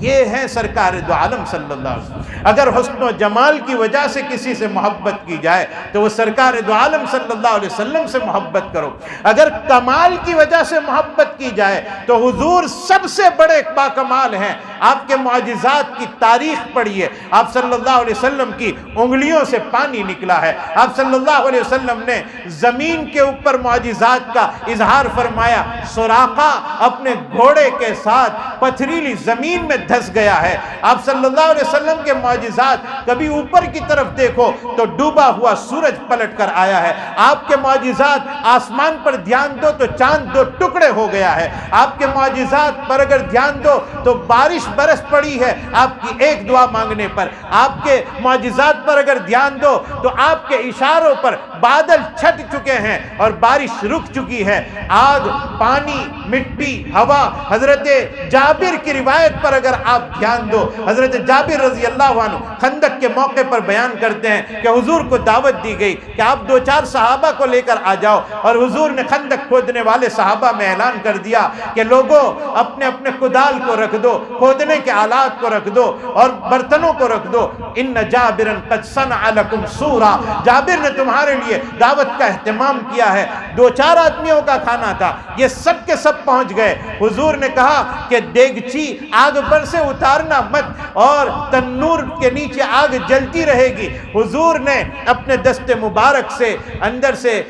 یہ ہے سرکار دو عالم صلی اللہ علیہ وسلم۔ اگر حسن و جمال کی وجہ سے کسی سے محبت کی جائے تو وہ سرکار دو عالم صلی اللہ علیہ وسلم سے محبت کرو۔ اگر کمال کی وجہ سے محبت کی جائے تو حضور سب سے بڑے باکمال ہیں۔ آپ کے معجزات کی تاریخ پڑھیے، آپ صلی اللہ علیہ وسلم کی انگلیوں سے پانی نکلا ہے، آپ صلی اللہ علیہ وسلم نے زمین کے اوپر معجزات کا اظہار فرمایا، سراقہ اپنے گھوڑے کے ساتھ پتھریلی زمین میں دھس گیا ہے۔ آپ صلی اللہ علیہ وسلم کے معجزات، کبھی اوپر کی طرف دیکھو تو ڈوبا ہوا سورج پلٹ کر آیا ہے۔ آپ کے معجزات، آسمان پر دھیان دو تو چاند دو ٹکڑے ہو گیا ہے۔ آپ کے معجزات پر اگر دھیان دو تو بارش برس پڑی ہے آپ کی ایک دعا مانگنے پر۔ آپ کے معجزات پر اگر دھیان دو تو آپ کے اشاروں پر بادل چھٹ چکے ہیں اور بارش رک چکی ہے۔ آگ، پانی، مٹی، ہوا، حضرت جابر کی روایت پر اگر آپ دھیان دو، حضرت جابر رضی اللہ عنہ خندق کے موقع پر بیان کرتے ہیں کہ حضور کو دعوت دی گئی کہ آپ 2-4 صحابہ کو لے کر آ جاؤ، اور حضور نے خندق کھودنے والے صحابہ میں اعلان کر دیا کہ لوگوں اپنے اپنے کدال کو رکھ دو، کھودنے کے آلات کو رکھ دو اور برتنوں کو رکھ دو، ان جابرا قد صنع لکم سورا، جابر نے تمہارے لیے دعوت کا اہتمام کیا ہے۔ 2-4 آدمیوں کا کھانا تھا، یہ سب کے سب پہنچ گئے۔ حضور نے کہا کہ دیگچی آگ پر سے اتارنا مت، اور تنور کے نیچے آگ جلتی رہے گی۔ حضور نے اپنے دست مبارک سے اندر سے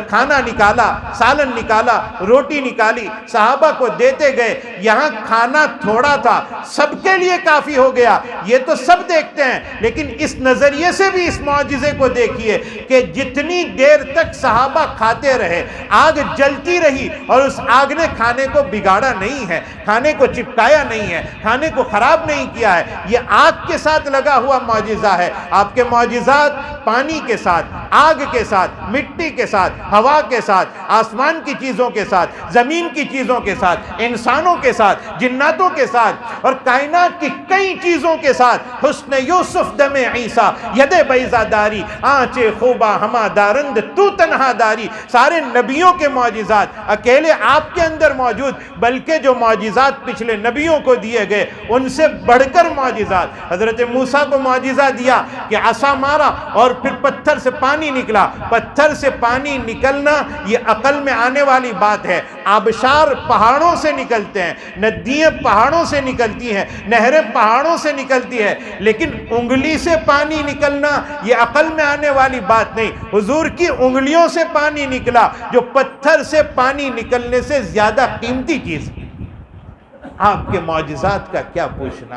کھانا نکالا، سالن نکالا، روٹی نکالی، صحابہ کو دیتے گئے۔ یہاں کھانا تھوڑا تھا، سب کے لیے کافی ہو گیا، یہ تو سب دیکھتے ہیں، لیکن اس نظریے سے بھی اس معجزے کو دیکھیے کہ جتنی دیر تک صحابہ کھاتے رہے، آگ جلتی رہی، اور اس آگ نے کھانے کو بگاڑا نہیں ہے، کھانے کو چپکایا نہیں ہے، کھانے کو خراب نہیں کیا ہے۔ یہ آگ کے ساتھ لگا ہوا معجزہ ہے۔ آپ کے معجزات پانی کے ساتھ، آگ کے ساتھ، مٹی کے ساتھ، ہوا کے ساتھ، آسمان کی چیزوں کے ساتھ، زمین کی چیزوں کے ساتھ، انسانوں کے ساتھ، جناتوں کے ساتھ، اور کائنات کی کئی چیزوں کے ساتھ۔ حسن یوسف دم عیسیٰ، ید بیضا داری، آنچے خوبا ہما دارند تو تنہا داری، سارے نبیوں کے معجزات اکیلے آپ کے اندر موجود، بلکہ جو معجزات پچھلے نبیوں کو دیے گئے ان سے بڑھ کر معجزات۔ حضرت موسیٰ کو معجزہ دیا کہ عصا مارا اور پھر پتھر سے پانی نکلا۔ پتھر سے پانی نکلنا یہ عقل میں آنے والی بات ہے۔ آبشار پہاڑوں سے نکلتے ہیں، ندیاں پہاڑوں سے نکلتی ہیں، نہریں پہاڑوں سے نکلتی ہے، لیکن انگلی سے پانی نکلنا یہ عقل میں آنے والی بات نہیں۔ حضور کی انگلیوں سے پانی نکلا، جو پتھر سے پانی نکلنے سے زیادہ قیمتی چیز۔ آپ کے معجزات کا کیا پوچھنا۔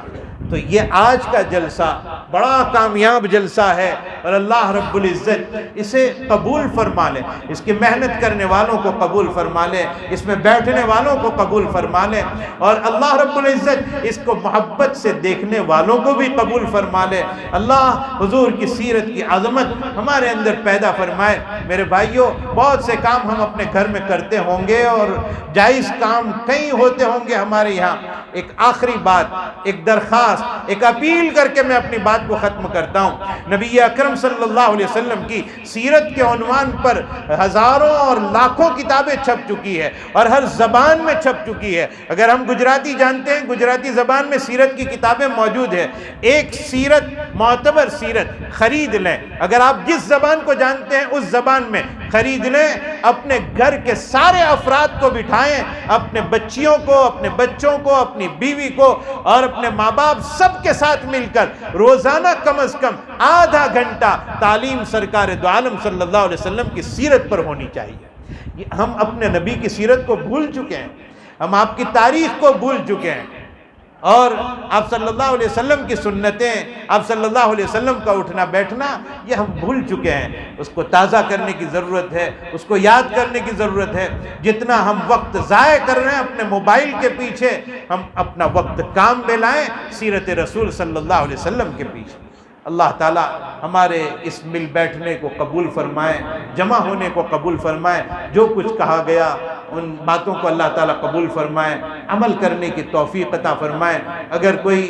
تو یہ آج کا جلسہ بڑا کامیاب جلسہ ہے، اور اللہ رب العزت اسے قبول فرما لے، اس کی محنت کرنے والوں کو قبول فرما لے، اس میں بیٹھنے والوں کو قبول فرما لے، اور اللہ رب العزت اس کو محبت سے دیکھنے والوں کو بھی قبول فرما لے۔ اللہ حضور کی سیرت کی عظمت ہمارے اندر پیدا فرمائے۔ میرے بھائیوں، بہت سے کام ہم اپنے گھر میں کرتے ہوں گے، اور جائز کام کئی ہوتے ہوں گے ہمارے یہاں۔ ایک آخری بات، ایک درخواست، ایک اپیل کر کے میں اپنی بات کو ختم کرتا ہوں۔ نبی اکرم صلی اللہ علیہ وسلم کی سیرت کے عنوان پر ہزاروں اور لاکھوں کتابیں چھپ چکی ہے، اور ہر زبان میں چھپ چکی ہے۔ اگر ہم گجراتی جانتے ہیں، گجراتی زبان میں سیرت کی کتابیں موجود ہیں۔ ایک سیرت، معتبر سیرت خرید لیں، اگر آپ جس زبان کو جانتے ہیں اس زبان میں خرید لیں، اپنے گھر کے سارے افراد کو بٹھائیں، اپنے بچیوں کو، اپنے بچوں کو، اپنی بیوی کو اور اپنے ماں باپ سب کے ساتھ مل کر روزانہ کم از کم آدھا گھنٹہ تعلیم سرکار دو عالم صلی اللہ علیہ وسلم کی سیرت پر ہونی چاہیے۔ ہم اپنے نبی کی سیرت کو بھول چکے ہیں، ہم آپ کی تاریخ کو بھول چکے ہیں، اور آپ صلی اللہ علیہ وسلم کی سنتیں، آپ صلی اللہ علیہ وسلم کا اٹھنا بیٹھنا یہ ہم بھول چکے ہیں۔ اس کو تازہ کرنے کی ضرورت ہے، اس کو یاد کرنے کی ضرورت ہے۔ جتنا ہم وقت ضائع کر رہے ہیں اپنے موبائل کے پیچھے، ہم اپنا وقت کام میں لائیں سیرت رسول صلی اللہ علیہ وسلم کے پیچھے۔ اللہ تعالیٰ ہمارے اس مل بیٹھنے کو قبول فرمائے، جمع ہونے کو قبول فرمائے، جو کچھ کہا گیا ان باتوں کو اللہ تعالیٰ قبول فرمائے۔ عمل کرنے کی توفیق عطا فرمائے۔ اگر کوئی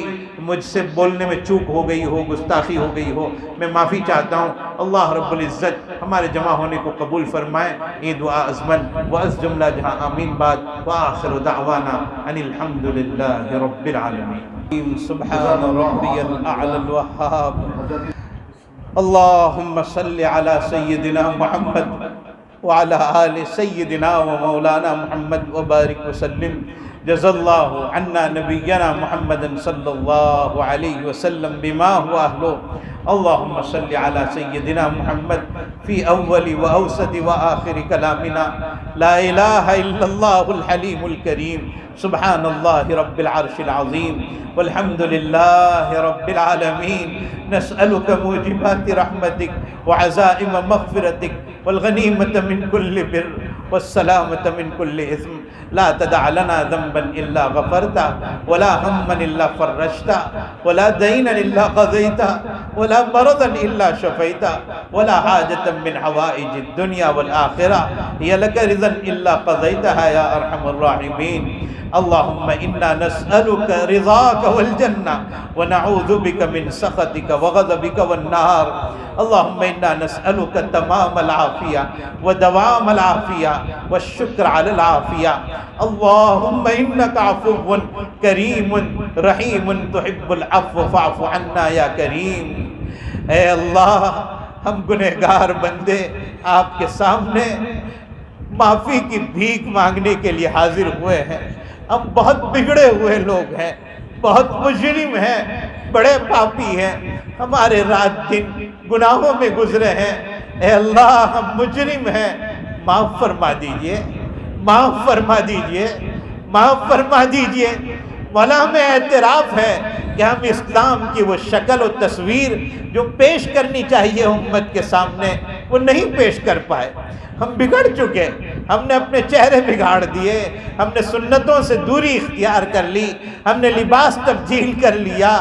مجھ سے بولنے میں چوک ہو گئی ہو، گستاخی ہو گئی ہو، میں معافی چاہتا ہوں۔ اللہ رب العزت ہمارے جمع ہونے کو قبول فرمائے۔ یہ دعا ازمن و از جملہ جہاں آمین بعد وآخر دعوانا ان الحمد للہ رب العالمین۔ سبحان ربی الاعلی الوہاب۔ اللہم صل علی سیدنا محمد وعلی آل سیدنا و مولانا محمد وبارک وسلم۔ جزا اللہ عنا نبینا محمد صلی اللہ علیہ وسلم بما هو اہلو۔ اللہم صل علی سیدنا محمد فی اول و اوسط و آخر کلامنا لا الہ الا اللہ الحلیم الکریم۔ سبحان اللہ رب العرش العظیم والحمد للہ رب العالمین۔ نسألک موجبات رحمتک وعزائم مغفرتک والغنیمة من کل بر والسلامة من کل اثم۔ لا تدع لنا ذنبا الا غفرتا ولا ہما الا فرجتا ولا دینا الا قضیتا ولا مرضا الا شفیتا ولا حاجة من حوائج الدنیا والآخرہ هي لك رضا الا قضیتها یا ارحم الراحمین۔ اللہم انا نسألک رضاک والجنہ ونعوذ بک من سخطک وغضبک والنار۔ اللہم انا نسألک تمام العافیہ ودوام العافیہ والشکر علی العافیہ۔ اللہم انک عفو کریم رحیم تحب العفو فاعف عنا یا کریم۔ اے اللہ، ہم گنہگار بندے آپ کے سامنے معافی کی بھیک مانگنے کے لیے حاضر ہوئے ہیں۔ ہم بہت بگڑے ہوئے لوگ ہیں، بہت مجرم ہیں، بڑے پاپی ہیں، ہمارے رات دن گناہوں میں گزرے ہیں۔ اے اللہ، ہم مجرم ہیں، معاف فرما دیجئے، معاف فرما دیجئے، معاف فرما دیجئے۔ مولا ہمیں اعتراف ہے کہ ہم اسلام کی وہ شکل و تصویر جو پیش کرنی چاہیے امت کے سامنے وہ نہیں پیش کر پائے۔ ہم بگڑ چکے، ہم نے اپنے چہرے بگاڑ دیے، ہم نے سنتوں سے دوری اختیار کر لی، ہم نے لباس تبدیل کر لیا۔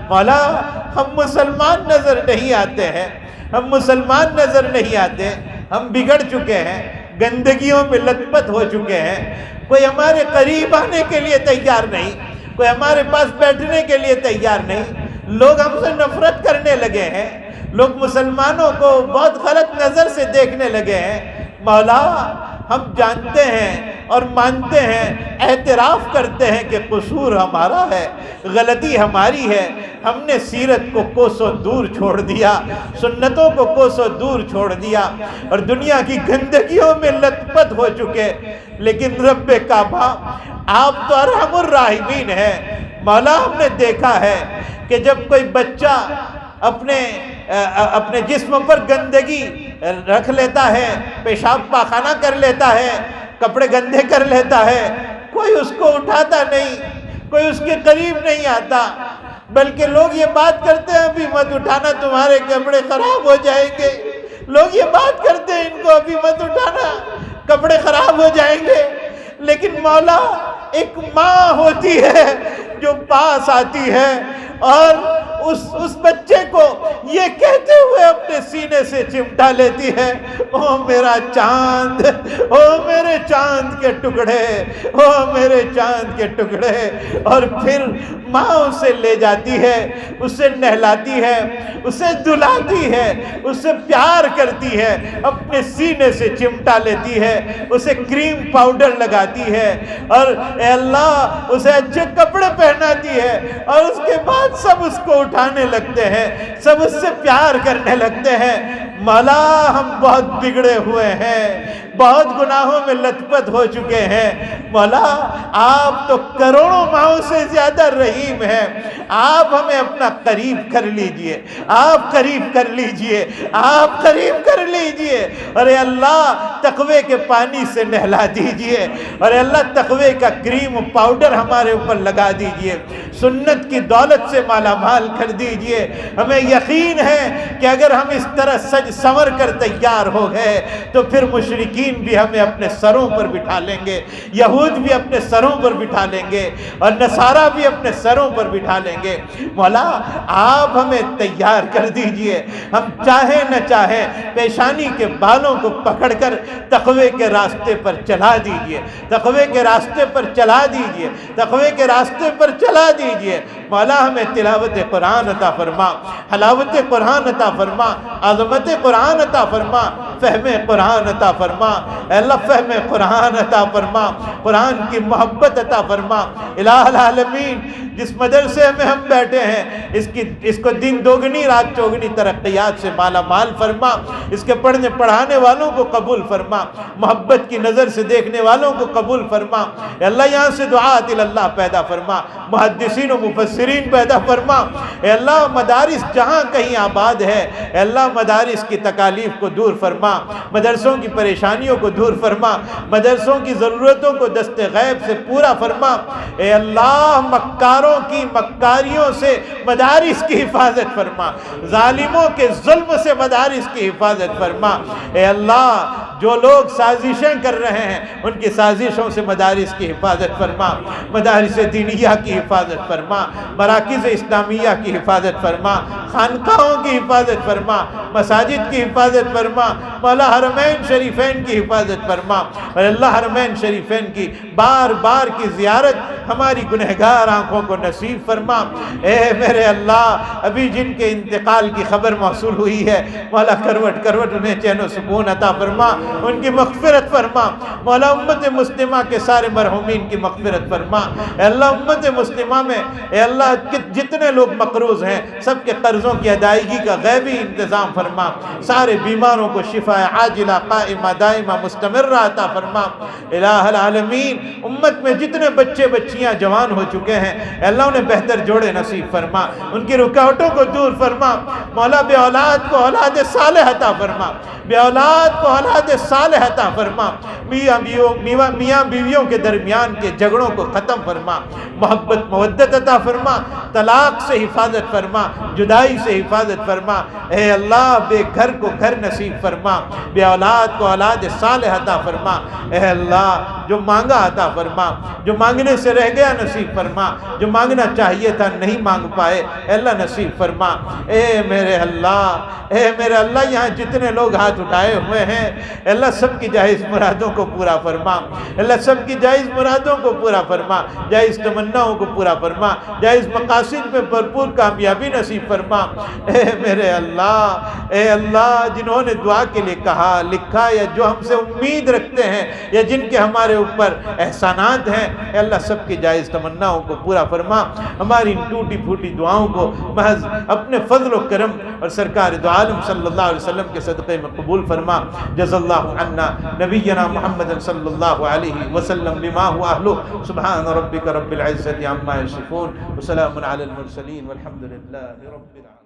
مولا، ہم مسلمان نظر نہیں آتے ہیں، ہم مسلمان نظر نہیں آتے، ہم بگڑ چکے ہیں، گندگیوں میں لت پت ہو چکے ہیں۔ کوئی ہمارے قریب آنے کے لیے تیار نہیں، کوئی ہمارے پاس بیٹھنے کے لیے تیار نہیں۔ لوگ ہم سے نفرت کرنے لگے ہیں، لوگ مسلمانوں کو بہت غلط نظر سے دیکھنے لگے ہیں۔ مولا، ہم جانتے ہیں اور مانتے ہیں، اعتراف کرتے ہیں کہ قصور ہمارا ہے، غلطی ہماری ہے۔ ہم نے سیرت کو کوسوں دور چھوڑ دیا، سنتوں کو کوسوں دور چھوڑ دیا اور دنیا کی گندگیوں میں لت پت ہو چکے۔ لیکن رب کعبہ، آپ تو ارحم الراحمین ہیں۔ مولا، ہم نے دیکھا ہے کہ جب کوئی بچہ اپنے جسم پر گندگی رکھ لیتا ہے، پیشاب پاخانہ کر لیتا ہے، کپڑے گندے کر لیتا ہے، کوئی اس کو اٹھاتا نہیں، کوئی اس کے قریب نہیں آتا، بلکہ لوگ یہ بات کرتے ہیں ابھی مت اٹھانا، تمہارے کپڑے خراب ہو جائیں گے۔ لوگ یہ بات کرتے ہیں ان کو ابھی مت اٹھانا، کپڑے خراب ہو جائیں گے۔ لیکن مولا، ایک ماں ہوتی ہے جو پاس آتی ہے اور اس بچے کو یہ کہتے ہوئے اپنے سینے سے چمٹا لیتی ہے، او میرا چاند، او میرے چاند کے ٹکڑے، او میرے چاند کے ٹکڑے۔ اور پھر ماں اسے لے جاتی ہے، اسے نہلاتی ہے، اسے دلاتی ہے، اسے پیار کرتی ہے، اپنے سینے سے چمٹا لیتی ہے، اسے کریم پاؤڈر لگاتی ہے اور اے اللہ اسے اچھے کپڑے پہناتی ہے، اور اس کے بعد سب اس کو اٹھانے لگتے ہیں، سب اس سے پیار کرنے لگتے ہیں۔ مولا، ہم بہت بگڑے ہوئے ہیں، بہت گناہوں میں لت پت ہو چکے ہیں۔ مولا، آپ تو کروڑوں ماؤں سے زیادہ رحیم ہیں، آپ ہمیں اپنا قریب کر لیجئے، آپ قریب کر لیجئے، آپ قریب کر لیجئے۔ اور اے اللہ، تقوی کے پانی سے نہلا دیجئے، اور اے اللہ تقوی کا کریم پاؤڈر ہمارے اوپر لگا دیجئے، سنت کی دولت سے مالا مال کر دیجئے۔ ہمیں یقین ہے کہ اگر ہم اس طرح سج سج سنور کر تیار ہو گئے تو پھر مشرکین بھی ہمیں اپنے سروں پر بٹھا لیں گے، یہود بھی اپنے سروں پر بٹھا لیں گے اور نصارہ بھی اپنے سروں پر بٹھا لیں گے۔ مولا آپ ہمیں تیار کر دیجئے، ہم چاہیں نہ چاہیں پیشانی کے بالوں کو پکڑ کر تقوی کے راستے پر چلا دیجئے، تقوی کے راستے پر چلا دیجئے، تقوی کے راستے پر چلا دیجئے۔ مولا ہمیں تلاوت قرآن عطا فرما، حلاوت قرآن عطا فرما، عظمت قرآن عطا فرما، فہم قرآن عطا فرما۔ اے اللہ فہم قرآن عطا فرما، قرآن کی محبت عطا فرما۔ الہ العالمین جس مدرسے میں ہم بیٹھے ہیں اس کو دن دوگنی رات چوگنی ترقیات سے مالا مال فرما، اس کے پڑھنے پڑھانے والوں کو قبول فرما، محبت کی نظر سے دیکھنے والوں کو قبول فرما۔ اے اللہ یہاں سے دعات اللہ پیدا فرما، محدثین و مفسرین پیدا فرما۔ اے اللہ مدارس جہاں کہیں آباد ہے اے اللہ مدارس کی تکالیف کو دور فرما، مدرسوں کی پریشانیوں کو دور فرما، مدرسوں کی ضرورتوں کو دست غیب سے پورا فرما۔ اے اللہ مکاروں کی مکاریوں سے مدارس کی حفاظت فرما، ظالموں کے ظلم سے مدارس کی حفاظت فرما۔ اے اللہ جو لوگ سازشیں کر رہے ہیں ان کی سازشوں سے مدارس کی حفاظت فرما، مدارس دینیہ کی حفاظت فرما، مراکز اسلامیہ کی حفاظت فرما، خانقاہوں کی حفاظت فرما، مساجد کی حفاظت فرما، مولا حرمین شریفین کی حفاظت فرما۔ اور اللہ حرمین شریفین کی بار بار کی زیارت ہماری گنہگار آنکھوں کو نصیب فرما۔ اے میرے اللہ ابھی جن کے انتقال کی خبر موصول ہوئی ہے مولا کروٹ کروٹ انہیں چین و سکون عطا فرما، ان کی مغفرت فرما۔ مولا امت مسلمہ کے سارے مرحومین کی مغفرت فرما۔ اے اللہ امت مسلمہ میں اے اللہ جتنے لوگ مقروض ہیں سب کے قرضوں کی ادائیگی کا غیبی انتظام فرما، سارے بیماروں کو شفا عاجلہ قائمہ دائمہ مستمرہ عطا فرما۔ الہ العالمین امت میں جتنے بچے بچیاں جوان ہو چکے ہیں اے اللہ انہیں بہتر جوڑے نصیب فرما، ان کی رکاوٹوں کو دور فرما۔ مولا بے اولاد کو اولاد صالح عطا فرما، بے اولاد کو اولاد صالح عطا فرما۔ میاں بیویوں کے درمیان کے جھگڑوں کو ختم فرما، محبت مودت عطا فرما، طلاق سے حفاظت فرما، جدائی سے حفاظت فرما۔ اے اللہ بے گھر کو گھر نصیب فرما، بے اولاد کو اولاد صالح عطا فرما۔ اے اللہ جو مانگا عطا فرما، جو مانگنے سے رہ گیا نصیب فرما، جو مانگنا چاہیے تھا نہیں مانگ پائے اے اللہ نصیب فرما۔ اے میرے اللہ یہاں جتنے لوگ ہاتھ اٹھائے ہوئے ہیں اے اللہ سب کی جائز مرادوں کو پورا فرما، اے اللہ سب کی جائز مرادوں کو پورا فرما، جائز تمناؤں کو پورا فرما، جائز مقاصد میں بھرپور کامیابی نصیب فرما۔ اے اللہ جنہوں نے دعا کے لیے کہا لکھا یا جو ہم سے امید رکھتے ہیں یا جن کے ہمارے اوپر احسانات ہیں اے اللہ سب کی جائز تمناؤں کو پورا فرما، ہماری ان ٹوٹی پھوٹی دعاؤں کو محض اپنے فضل و کرم اور سرکار دو عالم صلی اللہ علیہ وسلم کے صدقے میں قبول فرما۔ جزا اللہ عنا نبینا محمد صلی اللہ علیہ وسلم بما هو اہلہ۔ سبحان ربک رب العزت عما یصفون وسلام علی المرسلین والحمد للہ رب العالمین۔